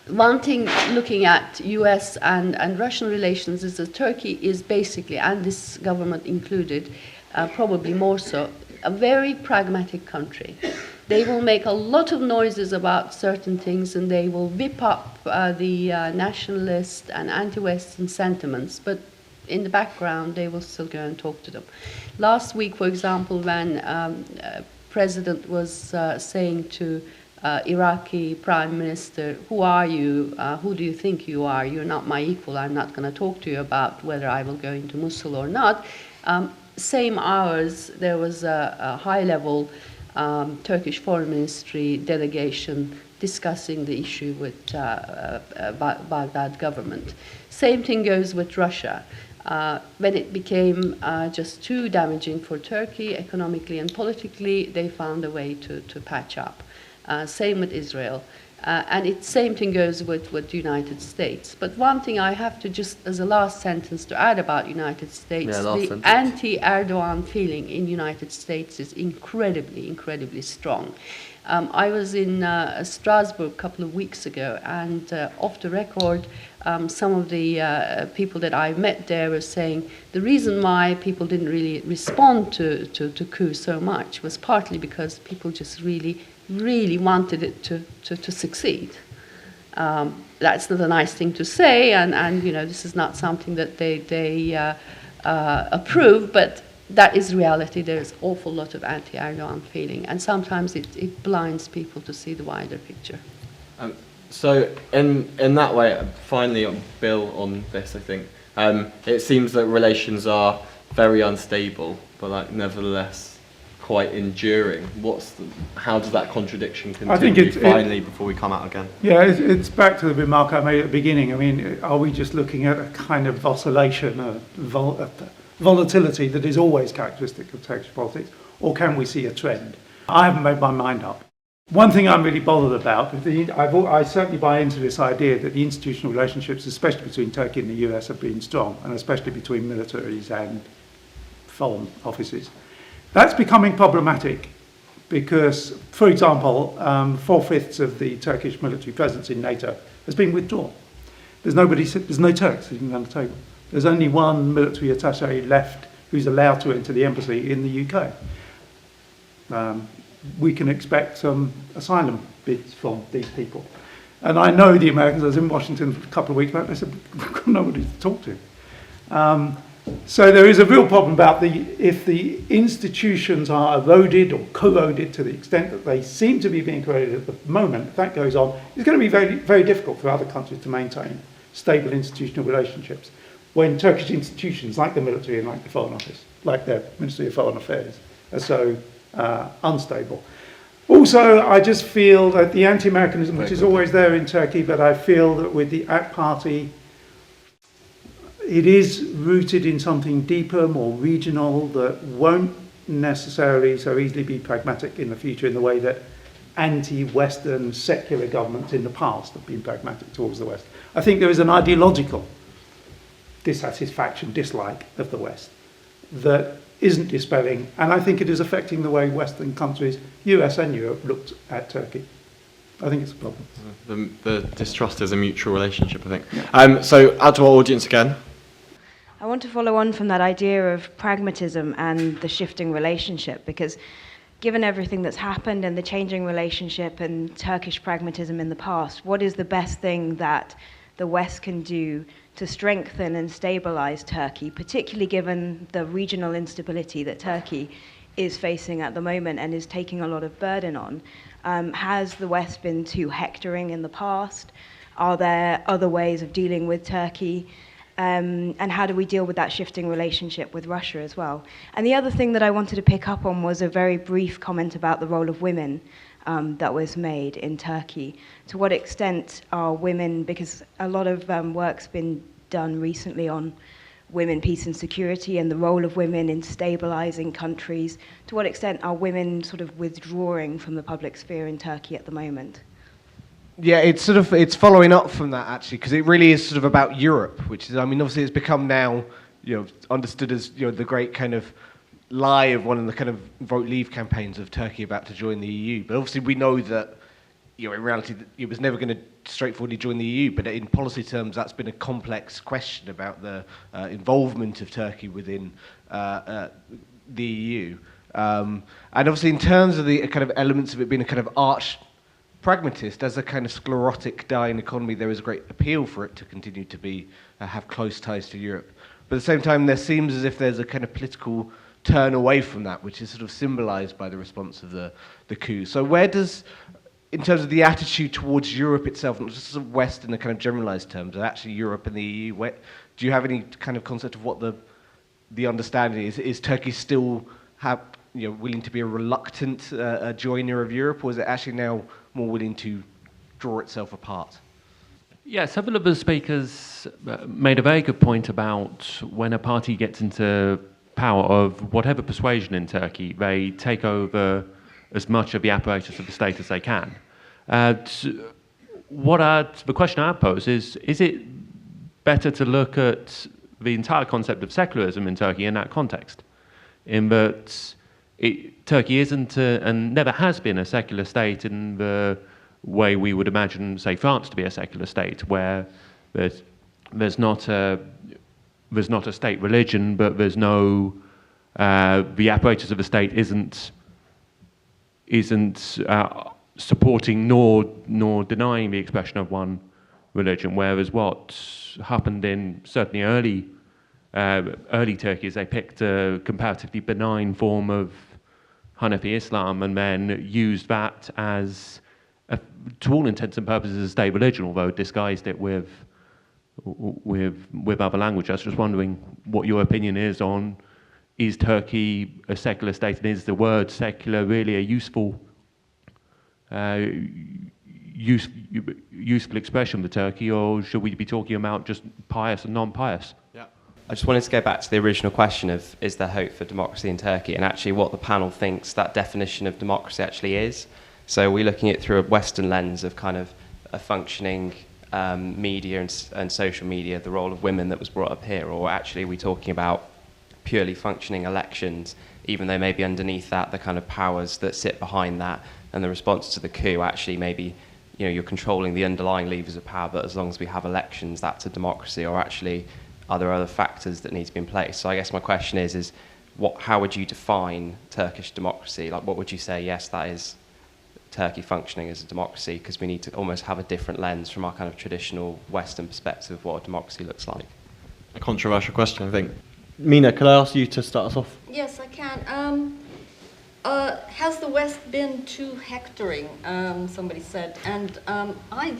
one thing looking at US and Russian relations is that Turkey is basically, and this government included, probably more so, a very pragmatic country. They will make a lot of noises about certain things, and they will whip up the nationalist and anti-Western sentiments, but in the background they will still go and talk to them. Last week, for example, when President was saying to Iraqi Prime Minister, who are you? Who do you think you are? You're not my equal. I'm not going to talk to you about whether I will go into Mosul or not. Same hours, there was a high-level Turkish Foreign Ministry delegation discussing the issue with Baghdad government. Same thing goes with Russia. When it became just too damaging for Turkey economically and politically, they found a way to patch up. Same with Israel. And same thing goes with the United States. But one thing I have to just, as a last sentence, to add about United States, the anti-Erdogan feeling in United States is incredibly, incredibly strong. I was in Strasbourg a couple of weeks ago, and off the record, some of the people that I met there were saying the reason why people didn't really respond to coup so much was partly because people just really wanted it to succeed. That's not a nice thing to say, and this is not something that they approve, but that is reality. There is awful lot of anti-Erdogan feeling, and sometimes it blinds people to see the wider picture. So in that way, finally, Bill, on this, I think, it seems that relations are very unstable, but like nevertheless quite enduring. How does that contradiction continue? I think finally before we come out again? Yeah, it's back to the remark I made at the beginning. I mean, are we just looking at a kind of oscillation, a volatility that is always characteristic of Turkish politics, or can we see a trend? I haven't made my mind up. One thing I'm really bothered about, I certainly buy into this idea that the institutional relationships, especially between Turkey and the US, have been strong, and especially between militaries and foreign offices. That's becoming problematic because, for example, 4/5 of the Turkish military presence in NATO has been withdrawn. There's no Turks sitting around the table. There's only one military attaché left who's allowed to enter the embassy in the UK. We can expect some asylum bids from these people. And I know the Americans, I was in Washington a couple of weeks back, they said, we've got nobody to talk to. So there is a real problem about if the institutions are eroded or corroded to the extent that they seem to be being corroded at the moment. If that goes on, it's going to be very, very difficult for other countries to maintain stable institutional relationships when Turkish institutions like the military and like the Foreign Office, like the Ministry of Foreign Affairs, are so unstable. Also, I just feel that the anti-Americanism, which is always there in Turkey, but I feel that with the AK Party, it is rooted in something deeper, more regional, that won't necessarily so easily be pragmatic in the future in the way that anti-Western secular governments in the past have been pragmatic towards the West. I think there is an ideological dissatisfaction, dislike of the West that isn't dispelling, and I think it is affecting the way Western countries, US and Europe, looked at Turkey. I think it's a problem. The distrust is a mutual relationship, I think. So out to our audience again. I want to follow on from that idea of pragmatism and the shifting relationship, because given everything that's happened and the changing relationship and Turkish pragmatism in the past, what is the best thing that the West can do to strengthen and stabilize Turkey, particularly given the regional instability that Turkey is facing at the moment and is taking a lot of burden on? Has the West been too hectoring in the past? Are there other ways of dealing with Turkey? And how do we deal with that shifting relationship with Russia as well? And the other thing that I wanted to pick up on was a very brief comment about the role of women that was made in Turkey. To what extent are women, because a lot of work's been done recently on women, peace and security and the role of women in stabilizing countries, to what extent are women sort of withdrawing from the public sphere in Turkey at the moment? Yeah, it's following up from that actually, because it really is sort of about Europe, which is, I mean, obviously it's become now, understood as, the great kind of lie of one of the kind of vote leave campaigns of Turkey about to join the EU. But obviously we know that, in reality, it was never going to straightforwardly join the EU. But in policy terms, that's been a complex question about the involvement of Turkey within the EU. And obviously, in terms of the kind of elements of it being a kind of arch pragmatist, as a kind of sclerotic, dying economy, there is a great appeal for it to continue to be have close ties to Europe. But at the same time, there seems as if there's a kind of political turn away from that, which is sort of symbolized by the response of the coup. So where does, in terms of the attitude towards Europe itself, not just sort of West in the kind of generalized terms, but actually Europe and the EU, do you have any kind of concept of what the understanding is? Is Turkey still willing to be a reluctant joiner of Europe, or is it actually now more willing to draw itself apart? Yeah, several of the speakers made a very good point about when a party gets into power of whatever persuasion in Turkey, they take over as much of the apparatus of the state as they can. The question I pose is it better to look at the entire concept of secularism in Turkey in that context? In that Turkey isn't and never has been a secular state in the way we would imagine, say, France to be a secular state, where there's not a state religion, but there's no the apparatus of the state isn't supporting nor denying the expression of one religion. Whereas what happened in certainly early early Turkey is they picked a comparatively benign form of Hanafi Islam and then used that as, to all intents and purposes, a state religion, although disguised it with other language. I was just wondering what your opinion is on, is Turkey a secular state, and is the word secular really a useful expression for Turkey, or should we be talking about just pious and non-pious? Yeah. I just wanted to go back to the original question of, is there hope for democracy in Turkey, and actually what the panel thinks that definition of democracy actually is. So we're looking at it through a Western lens of kind of a functioning media and social media, the role of women that was brought up here, or actually we're talking about purely functioning elections, even though maybe underneath that the kind of powers that sit behind that and the response to the coup actually maybe, you know, you're controlling the underlying levers of power, but as long as we have elections, that's a democracy, or actually are there other factors that need to be in place? So I guess my question is how would you define Turkish democracy? Like, what would you say, yes, that is Turkey functioning as a democracy? Because we need to almost have a different lens from our kind of traditional Western perspective of what a democracy looks like. A controversial question, I think. Mina, could I ask you to start us off? Yes, I can. Has the West been too hectoring? Somebody said, and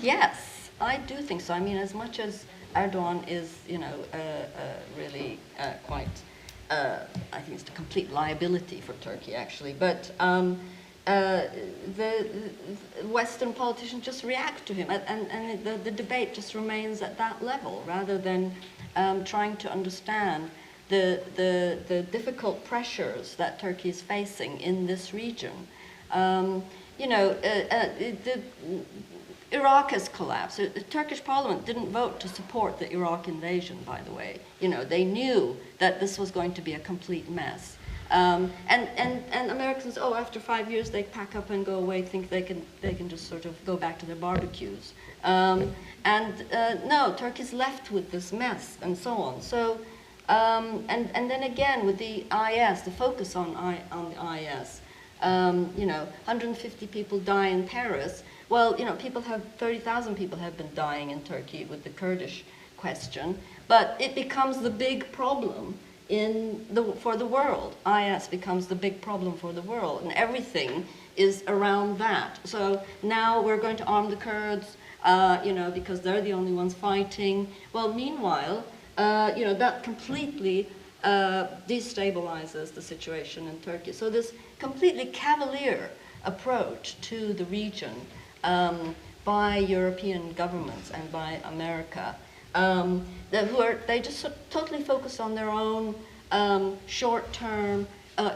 yes, I do think so. I mean, as much as Erdogan is, you know, really quite, I think it's a complete liability for Turkey, actually. But the Western politicians just react to him, and the debate just remains at that level, rather than trying to understand the difficult pressures that Turkey is facing in this region. You know, Iraq has collapsed. The Turkish parliament didn't vote to support the Iraq invasion, by the way. You know, they knew that this was going to be a complete mess. And Americans, after 5 years they pack up and go away, think they can just sort of go back to their barbecues. No, Turkey's left with this mess and so on. So, and then again with the IS, the focus on the IS. You know, 150 people die in Paris. Well, you know, 30,000 people have been dying in Turkey with the Kurdish question, but it becomes the big problem for the world. IS becomes the big problem for the world, and everything is around that. So now we're going to arm the Kurds, you know, because they're the only ones fighting. Well, meanwhile, you know, that completely destabilizes the situation in Turkey. So this completely cavalier approach to the region by European governments and by America, they just totally focus on their own short-term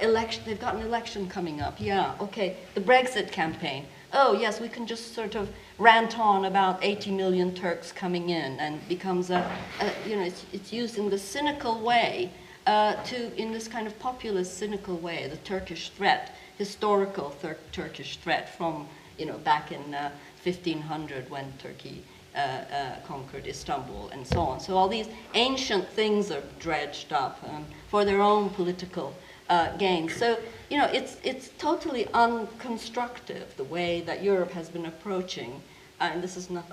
election. They've got an election coming up. Yeah, okay. The Brexit campaign. Oh yes, we can just sort of rant on about 80 million Turks coming in, and becomes you know, it's used in the cynical way, in this kind of populist, cynical way, the Turkish threat, historical Turkish threat from, you know, back in 1500 when Turkey conquered Istanbul and so on. So all these ancient things are dredged up for their own political gain. So, you know, it's totally unconstructive, the way that Europe has been approaching, and this is not,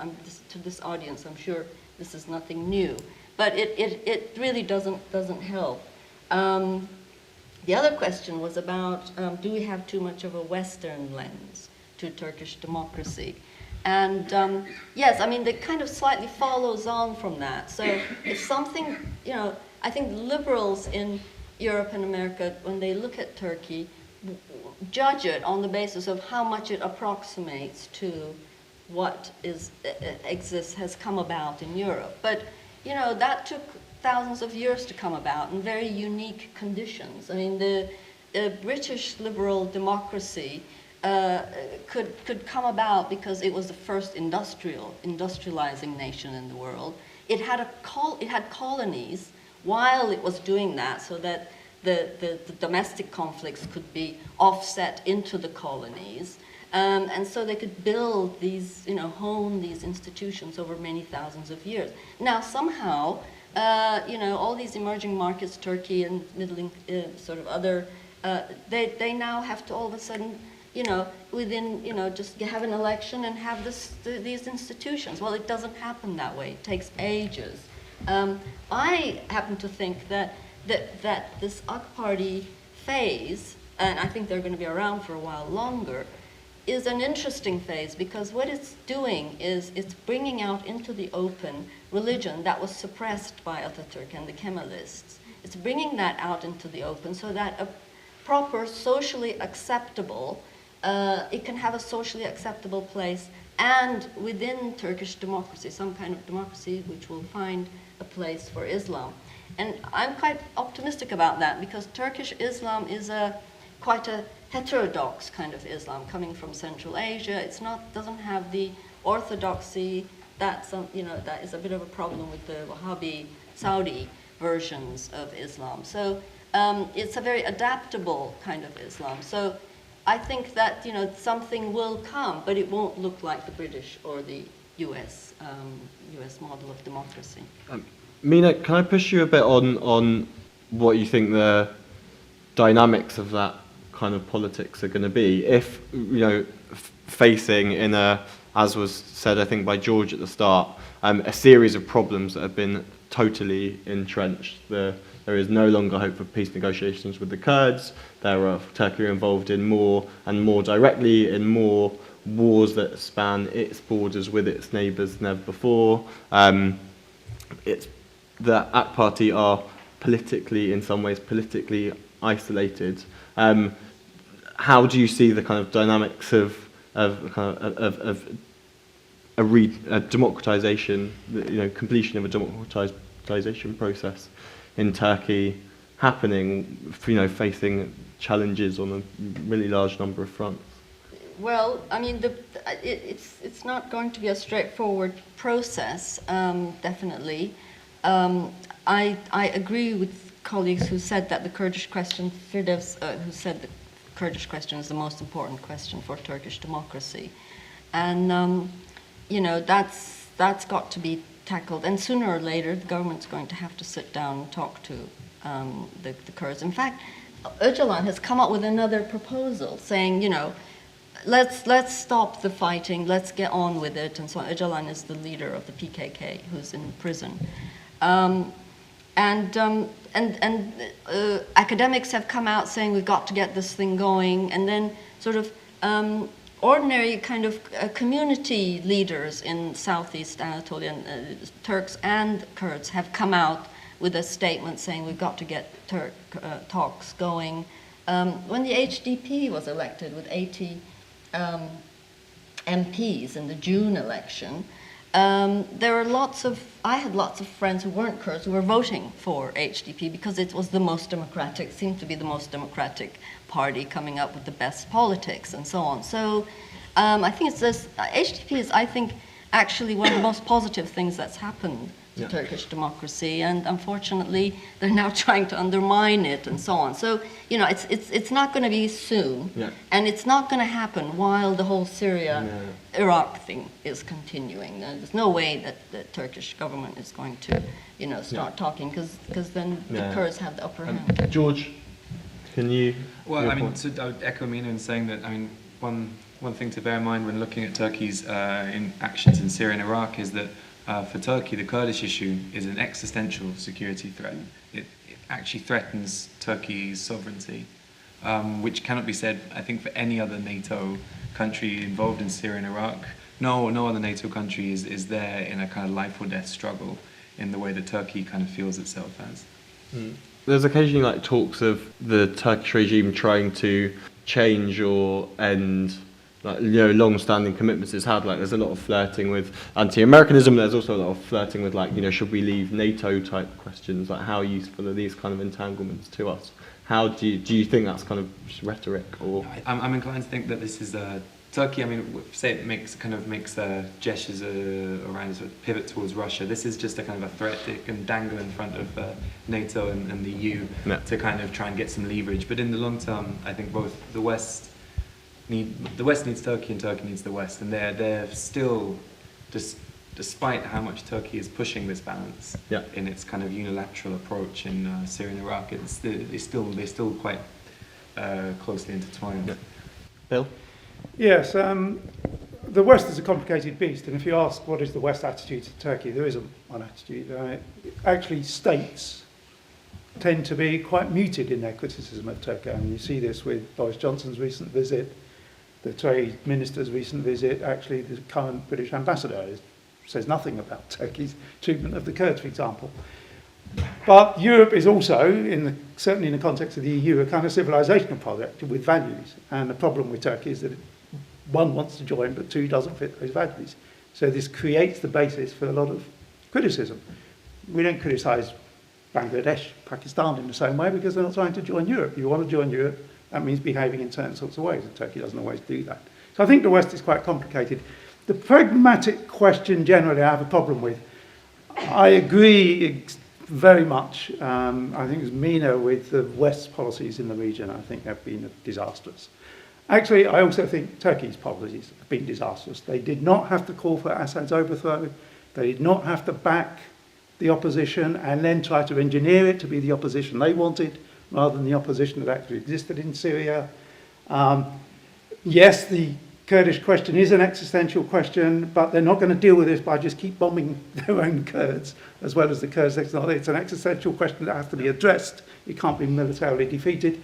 to this audience, I'm sure this is nothing new, but it really doesn't help. The other question was about, do we have too much of a Western lens to Turkish democracy? And yes, I mean, it kind of slightly follows on from that. So if something, you know, I think liberals in Europe and America, when they look at Turkey, judge it on the basis of how much it approximates to what has come about in Europe. But, you know, that took thousands of years to come about in very unique conditions. I mean, the British liberal democracy could come about because it was the first industrializing nation in the world. It had colonies while it was doing that, so that the domestic conflicts could be offset into the colonies, and so they could build these, you know, hone these institutions over many thousands of years. Now somehow, you know, all these emerging markets, Turkey and sort of other, they now have to all of a sudden, you know, within, you know, just have an election and have these institutions. Well, it doesn't happen that way. It takes ages. I happen to think that this AK Party phase, and I think they're going to be around for a while longer, is an interesting phase, because what it's doing is it's bringing out into the open religion that was suppressed by Ataturk and the Kemalists. It's bringing that out into the open so that a proper, socially acceptable, it can have a socially acceptable place, and within Turkish democracy, some kind of democracy which will find a place for Islam. And I'm quite optimistic about that, because Turkish Islam is quite a heterodox kind of Islam coming from Central Asia. It's not, doesn't have the orthodoxy that is a bit of a problem with the Wahhabi Saudi versions of Islam. So it's a very adaptable kind of Islam. So I think that something will come, but it won't look like the British or the US model of democracy. Mina, can I push you a bit on what you think the dynamics of that kind of politics are going to be if, facing in as was said, I think by George at the start, a series of problems that have been totally entrenched. There is no longer hope for peace negotiations with the Kurds. Turkey are involved in more and more directly in more wars that span its borders with its neighbours than ever before. The AK Party are in some ways politically isolated. How do you see the kind of dynamics of a democratization, completion of a democratization process in Turkey happening, facing challenges on a really large number of fronts? Well, I mean, it's not going to be a straightforward process, definitely. I agree with colleagues who said that the Kurdish question, Firdevs, who said the Kurdish question is the most important question for Turkish democracy. And, that's got to be tackled. And sooner or later, the government's going to have to sit down and talk to the Kurds. In fact, Öcalan has come up with another proposal saying, let's stop the fighting, let's get on with it. And so Öcalan is the leader of the PKK, who's in prison. Academics have come out saying we've got to get this thing going, and then sort of ordinary kind of community leaders in Southeast Anatolian Turks and Kurds have come out with a statement saying we've got to get talks going. When the HDP was elected with 80 MPs in the June election, there were I had lots of friends who weren't Kurds who were voting for HDP because it was the most democratic, seemed to be the most democratic party coming up with the best politics and so on. So I think HDP is, I think, actually one of the most positive things that's happened to Turkish democracy, and unfortunately they're now trying to undermine it and so on. So it's not going to be soon, and it's not going to happen while the whole Syria-Iraq thing is continuing. There's no way that the Turkish government is going to start talking, because then the Kurds have the upper hand. George, can you? Well, I would echo Mina in saying that. One thing to bear in mind when looking at Turkey's actions in Syria and Iraq is that. For Turkey, the Kurdish issue is an existential security threat. It actually threatens Turkey's sovereignty, which cannot be said, I think, for any other NATO country involved in Syria and Iraq. No other NATO country is there in a kind of life or death struggle in the way that Turkey kind of feels itself as. There's occasionally talks of the Turkish regime trying to change or end long-standing commitments it's had. There's a lot of flirting with anti-Americanism. There's also a lot of flirting with should we leave NATO type questions. How useful are these kind of entanglements to us? How do you think that's kind of rhetoric? Or I'm inclined to think that this is Turkey. Say it makes gestures around a sort of pivot towards Russia. This is just a kind of a threat it can dangle in front of NATO and the EU to kind of try and get some leverage. But in the long term, I think both the West needs Turkey and Turkey needs the West, and they're still, despite how much Turkey is pushing this balance in its kind of unilateral approach in Syria and Iraq, they're still quite closely intertwined. Bill? Yes, the West is a complicated beast, and if you ask what is the West attitude to Turkey, there isn't one attitude. Actually, states tend to be quite muted in their criticism of Turkey, and you see this with Boris Johnson's recent visit, the trade minister's recent visit. Actually, the current British ambassador says nothing about Turkey's treatment of the Kurds, for example. But Europe is also, certainly in the context of the EU, a kind of civilizational project with values. And the problem with Turkey is that one wants to join, but two doesn't fit those values. So this creates the basis for a lot of criticism. We don't criticize Bangladesh, Pakistan in the same way because they're not trying to join Europe. You want to join Europe, that means behaving in certain sorts of ways, and Turkey doesn't always do that. So I think the West is quite complicated. The pragmatic question generally I have a problem with. I agree very much, I think it was Mina, with the West's policies in the region. I think they've been disastrous. Actually, I also think Turkey's policies have been disastrous. They did not have to call for Assad's overthrow. They did not have to back the opposition and then try to engineer it to be the opposition they wanted rather than the opposition that actually existed in Syria. Yes, the Kurdish question is an existential question, but they're not going to deal with this by just keep bombing their own Kurds as well as the Kurds. It's an existential question that has to be addressed. It can't be militarily defeated.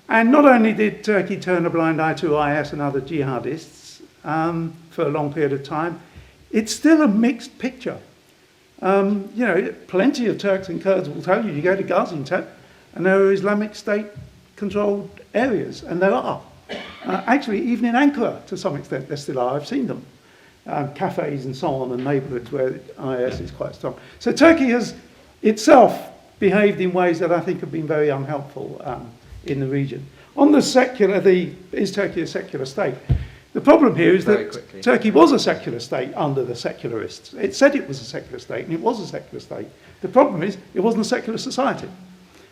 And not only did Turkey turn a blind eye to IS and other jihadists for a long period of time, it's still a mixed picture. Plenty of Turks and Kurds will tell you, you go to Gaziantep and there are Islamic State-controlled areas, and there are. Actually, even in Ankara, to some extent, there still are. I've seen them. Cafes and so on, and neighbourhoods where IS is quite strong. So Turkey has itself behaved in ways that I think have been very unhelpful in the region. On the secular, is Turkey a secular state? The problem here is that Turkey was a secular state under the secularists. It said it was a secular state, and it was a secular state. The problem is it wasn't a secular society.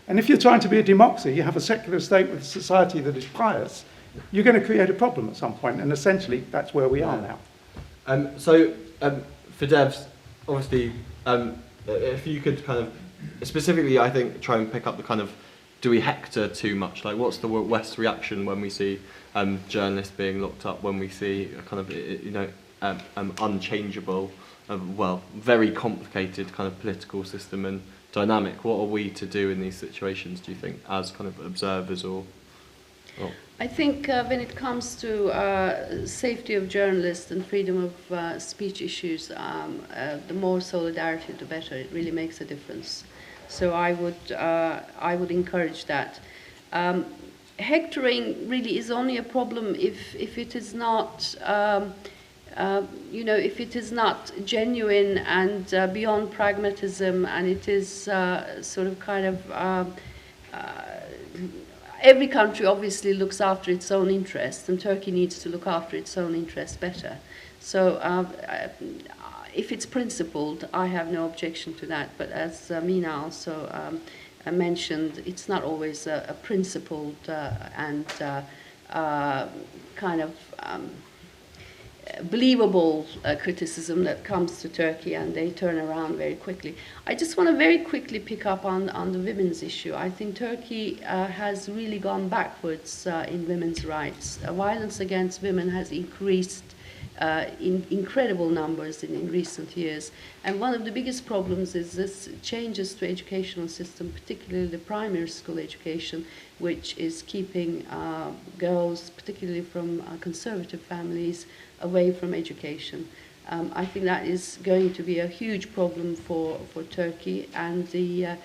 And if you're trying to be a democracy, you have a secular state with a society that is pious, you're going to create a problem at some point, and essentially that's where we are now. Firdevs, obviously, if you could kind of, specifically I think, try and pick up the kind of, do we hector too much? Like, what's the West's reaction when we see journalists being locked up, when we see a kind of, unchangeable, very complicated kind of political system and dynamic? What are we to do in these situations, do you think, as kind of observers or? I think when it comes to safety of journalists and freedom of speech issues, the more solidarity, the better. It really makes a difference. So I would encourage that. Hectoring really is only a problem if it is not, if it is not genuine and beyond pragmatism, and it is sort of kind of. Every country obviously looks after its own interests, and Turkey needs to look after its own interests better. So if it's principled, I have no objection to that. But as Mina also mentioned, it's not always a principled and kind of believable criticism that comes to Turkey, and they turn around very quickly. I just want to very quickly pick up on the women's issue. I think Turkey has really gone backwards in women's rights. Violence against women has increased in incredible numbers in recent years. And one of the biggest problems is this changes to educational system, particularly the primary school education, which is keeping girls, particularly from conservative families, away from education. I think that is going to be a huge problem for Turkey, and the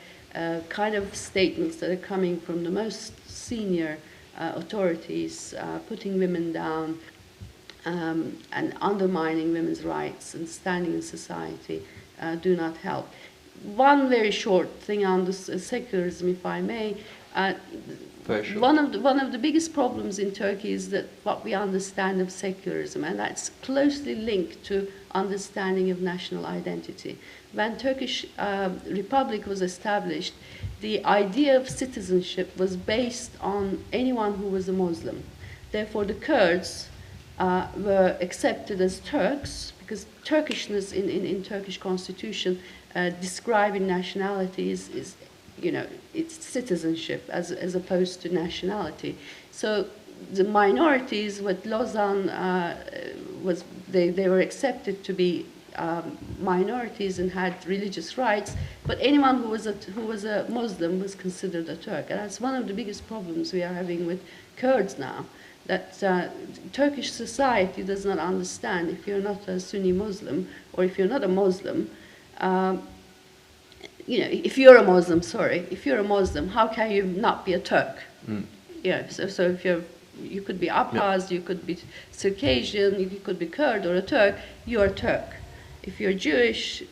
kind of statements that are coming from the most senior authorities, putting women down and undermining women's rights and standing in society do not help. One very short thing on this secularism, if I may. Sure. One of the biggest problems in Turkey is that what we understand of secularism, and that's closely linked to understanding of national identity. When Turkish Republic was established, the idea of citizenship was based on anyone who was a Muslim. Therefore, the Kurds were accepted as Turks, because Turkishness in Turkish constitution describing nationality is it's citizenship as opposed to nationality. So the minorities, what Lausanne was they were accepted to be minorities and had religious rights, but anyone who was a Muslim was considered a Turk. And that's one of the biggest problems we are having with Kurds now, that Turkish society does not understand if you're not a Sunni Muslim, or if you're not a Muslim, if you're a Muslim, how can you not be a Turk? So if you could be Abkhaz, you could be Circassian, you could be Kurd or a Turk, you're a Turk. If you're Jewish,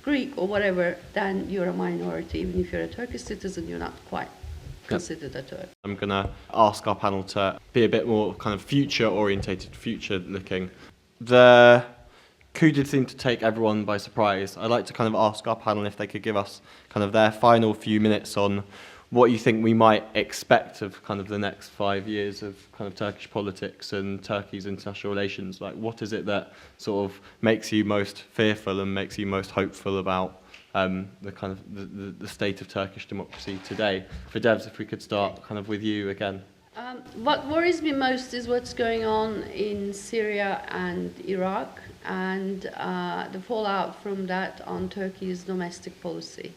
Greek, or whatever, then you're a minority. Even if you're a Turkish citizen, you're not quite considered a Turk. I'm going to ask our panel to be a bit more kind of future-orientated, future-looking. The coup did seem to take everyone by surprise. I'd like to kind of ask our panel if they could give us kind of their final few minutes on what you think we might expect of kind of the next 5 years of kind of Turkish politics and Turkey's international relations. Like, what is it that sort of makes you most fearful and makes you most hopeful about the kind of the state of Turkish democracy today? Firdevs, if we could start kind of with you again. What worries me most is what's going on in Syria and Iraq, and the fallout from that on Turkey's domestic policy.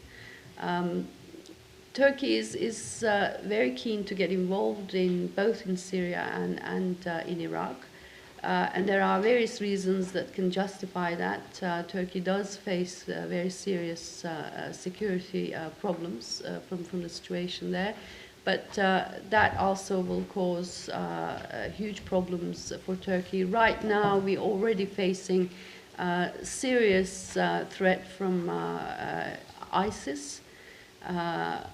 Turkey is very keen to get involved in both in Syria and in Iraq. And there are various reasons that can justify that. Turkey does face very serious security problems from the situation there. But that also will cause huge problems for Turkey. Right now, we're already facing serious threat from ISIS.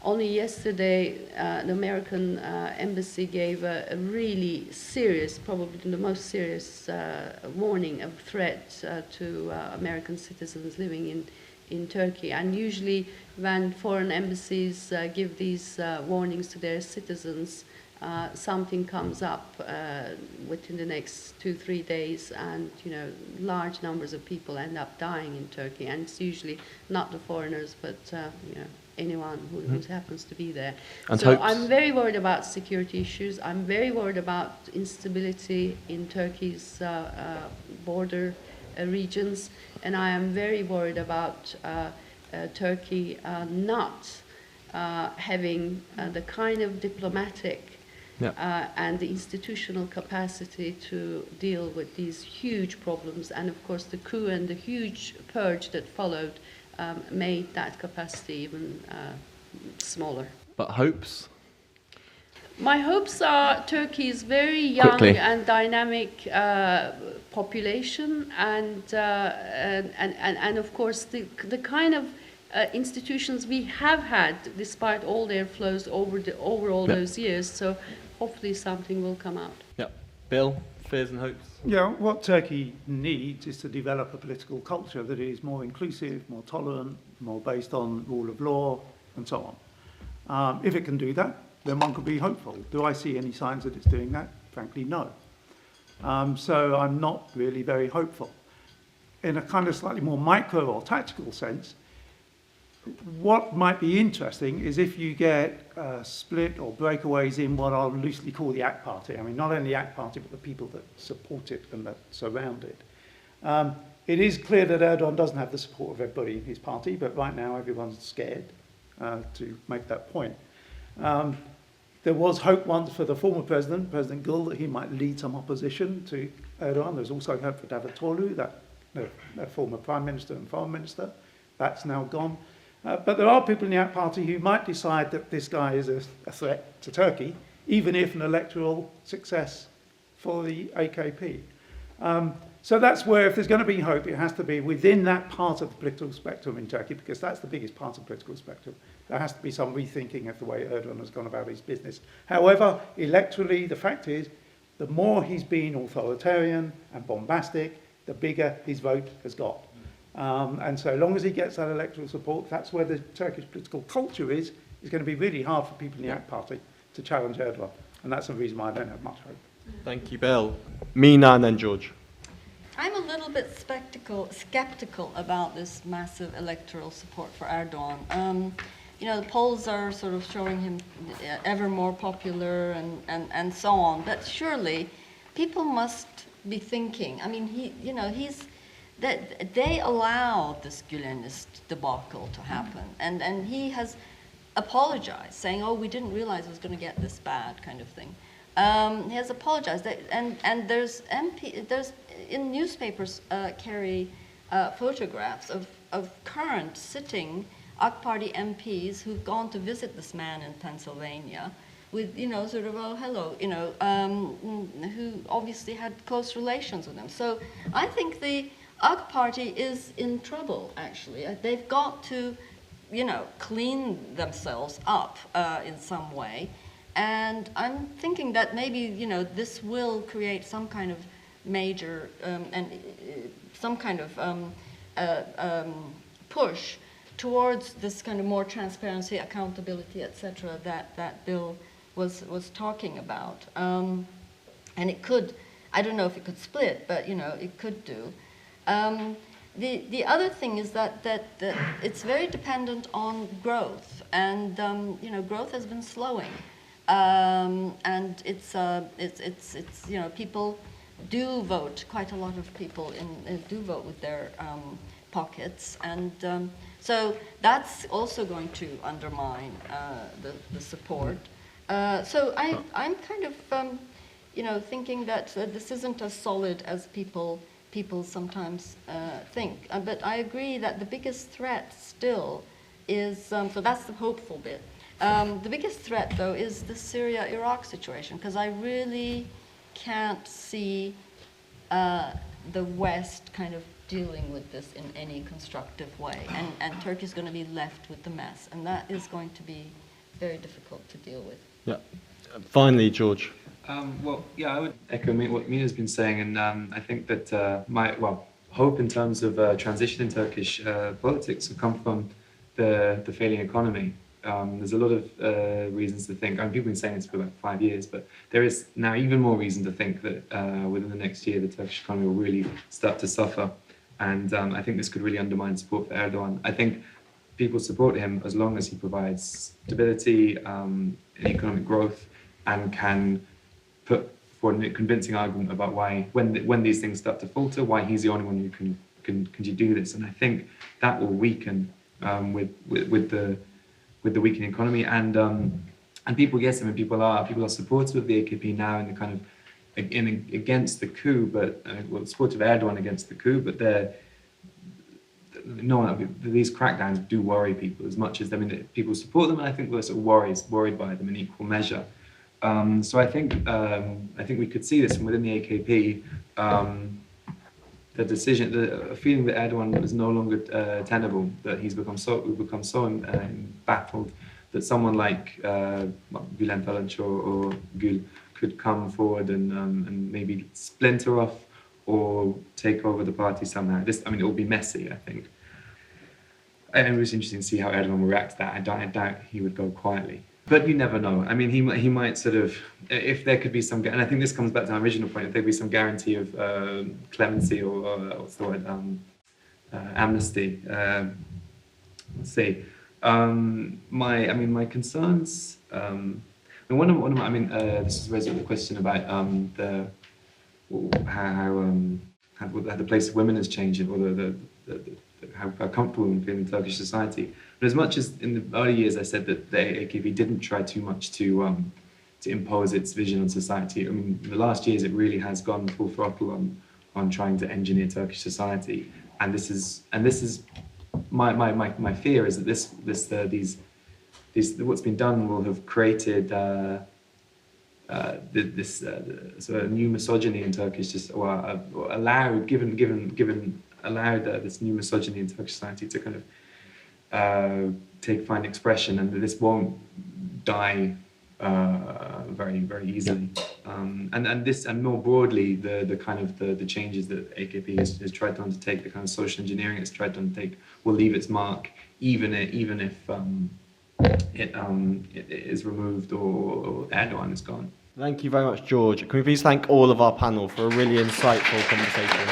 Only yesterday, the American embassy gave a really serious, probably the most serious warning of threat to American citizens living in Turkey. And usually when foreign embassies give these warnings to their citizens, something comes up within the next 2-3 days, and large numbers of people end up dying in Turkey. And it's usually not the foreigners, but anyone who happens to be there. And so hopes. I'm very worried about security issues. I'm very worried about instability in Turkey's border regions, and I am very worried about Turkey not having the kind of diplomatic and the institutional capacity to deal with these huge problems. And of course the coup and the huge purge that followed made that capacity even smaller. But hopes? My hopes are Turkey's very young Quickly. and dynamic population, and of course the kind of institutions we have had, despite all their flaws over all those years. So hopefully something will come out. Yeah. Bill, fears and hopes? Yeah, what Turkey needs is to develop a political culture that is more inclusive, more tolerant, more based on rule of law, and so on. If it can do that, then one could be hopeful. Do I see any signs that it's doing that? Frankly, no. So I'm not really very hopeful. In a kind of slightly more micro or tactical sense, what might be interesting is if you get split or breakaways in what I'll loosely call the AK Party. I mean, not only the AK Party, but the people that support it and that surround it. It is clear that Erdogan doesn't have the support of everybody in his party, but right now everyone's scared to make that point. There was hope once for the former president, President Gül, that he might lead some opposition to Erdogan. There's also hope for Davutoglu, the former prime minister and foreign minister. That's now gone. But there are people in the AK Party who might decide that this guy is a threat to Turkey, even if an electoral success for the AKP. So that's where, if there's going to be hope, it has to be within that part of the political spectrum in Turkey, because that's the biggest part of the political spectrum. There has to be some rethinking of the way Erdogan has gone about his business. However, electorally, the fact is, the more he's been authoritarian and bombastic, the bigger his vote has got. And so long as he gets that electoral support, that's where the Turkish political culture is. It's going to be really hard for people in the AK Party to challenge Erdogan. And that's the reason why I don't have much hope. Thank you, Bill. Mina and then George. I'm a little bit skeptical about this massive electoral support for Erdogan. The polls are sort of showing him ever more popular and so on. But surely people must be thinking? I mean, they allowed this Gülenist debacle to happen, and he has apologized, saying, "Oh, we didn't realize it was going to get this bad," kind of thing. He has apologized, and there's in newspapers carry photographs of current sitting AK Party MPs who've gone to visit this man in Pennsylvania, with sort of hello, who obviously had close relations with him. So I think the AK Party is in trouble. Actually, they've got to clean themselves up in some way. And I'm thinking that maybe, this will create some kind of major some kind of push towards this kind of more transparency, accountability, etc. that Bill was talking about. And it could, I don't know if it could split, but it could do. The other thing is that it's very dependent on growth, and growth has been slowing. And it's people do vote. Quite a lot of people do vote with their pockets, and so that's also going to undermine the support. So I'm kind of thinking that this isn't as solid as people sometimes think. But I agree that the biggest threat still is so that's the hopeful bit. The biggest threat, though, is the Syria-Iraq situation, because I really can't see the West kind of dealing with this in any constructive way, and Turkey's going to be left with the mess, and that is going to be very difficult to deal with. Yeah. Finally, George. Well, yeah, I would echo what Mina's been saying, and I think that my hope in terms of transition in Turkish politics will come from the failing economy. There's a lot of reasons to think, people have been saying this for about 5 years, but there is now even more reason to think that within the next year the Turkish economy will really start to suffer, and I think this could really undermine support for Erdogan. I think people support him as long as he provides stability, economic growth, and can put forward a convincing argument about why, when these things start to falter, why he's the only one who can do this. And I think that will weaken with the weakening economy, and people, yes, I mean, people are supportive of the AKP now in the kind of against the coup, but supportive of Erdogan against the coup, but these crackdowns do worry people as much as people support them, and I think they're sort of worried by them in equal measure. So I think we could see this from within the AKP. The decision, a feeling that Erdogan is no longer tenable, that we've become so baffled that someone like Gülen Falan or Gül could come forward and maybe splinter off or take over the party somehow. It will be messy, I think. And it was interesting to see how Erdogan will react to that. I doubt he would go quietly. But you never know. I mean, he might sort of, if there could be some, and I think this comes back to my original point, if there'd be some guarantee of clemency or what's the word, amnesty. Let's see. My concerns. This is raised with the question about how the place of women is changing, or how comfortable women feel in Turkish society. But as much as in the early years I said that the AKP didn't try too much to impose its vision on society, I mean, in the last years it really has gone full throttle on trying to engineer Turkish society. And this is my fear is that these what's been done will have created this sort of new misogyny in Turkish, allowed this new misogyny in Turkish society to kind of find expression, and this won't die very, very easily. And more broadly, the kind of the changes that AKP has tried to undertake, the kind of social engineering it's tried to undertake, will leave its mark, even if it is removed or Erdogan is gone. Thank you very much, George. Can we please thank all of our panel for a really insightful conversation?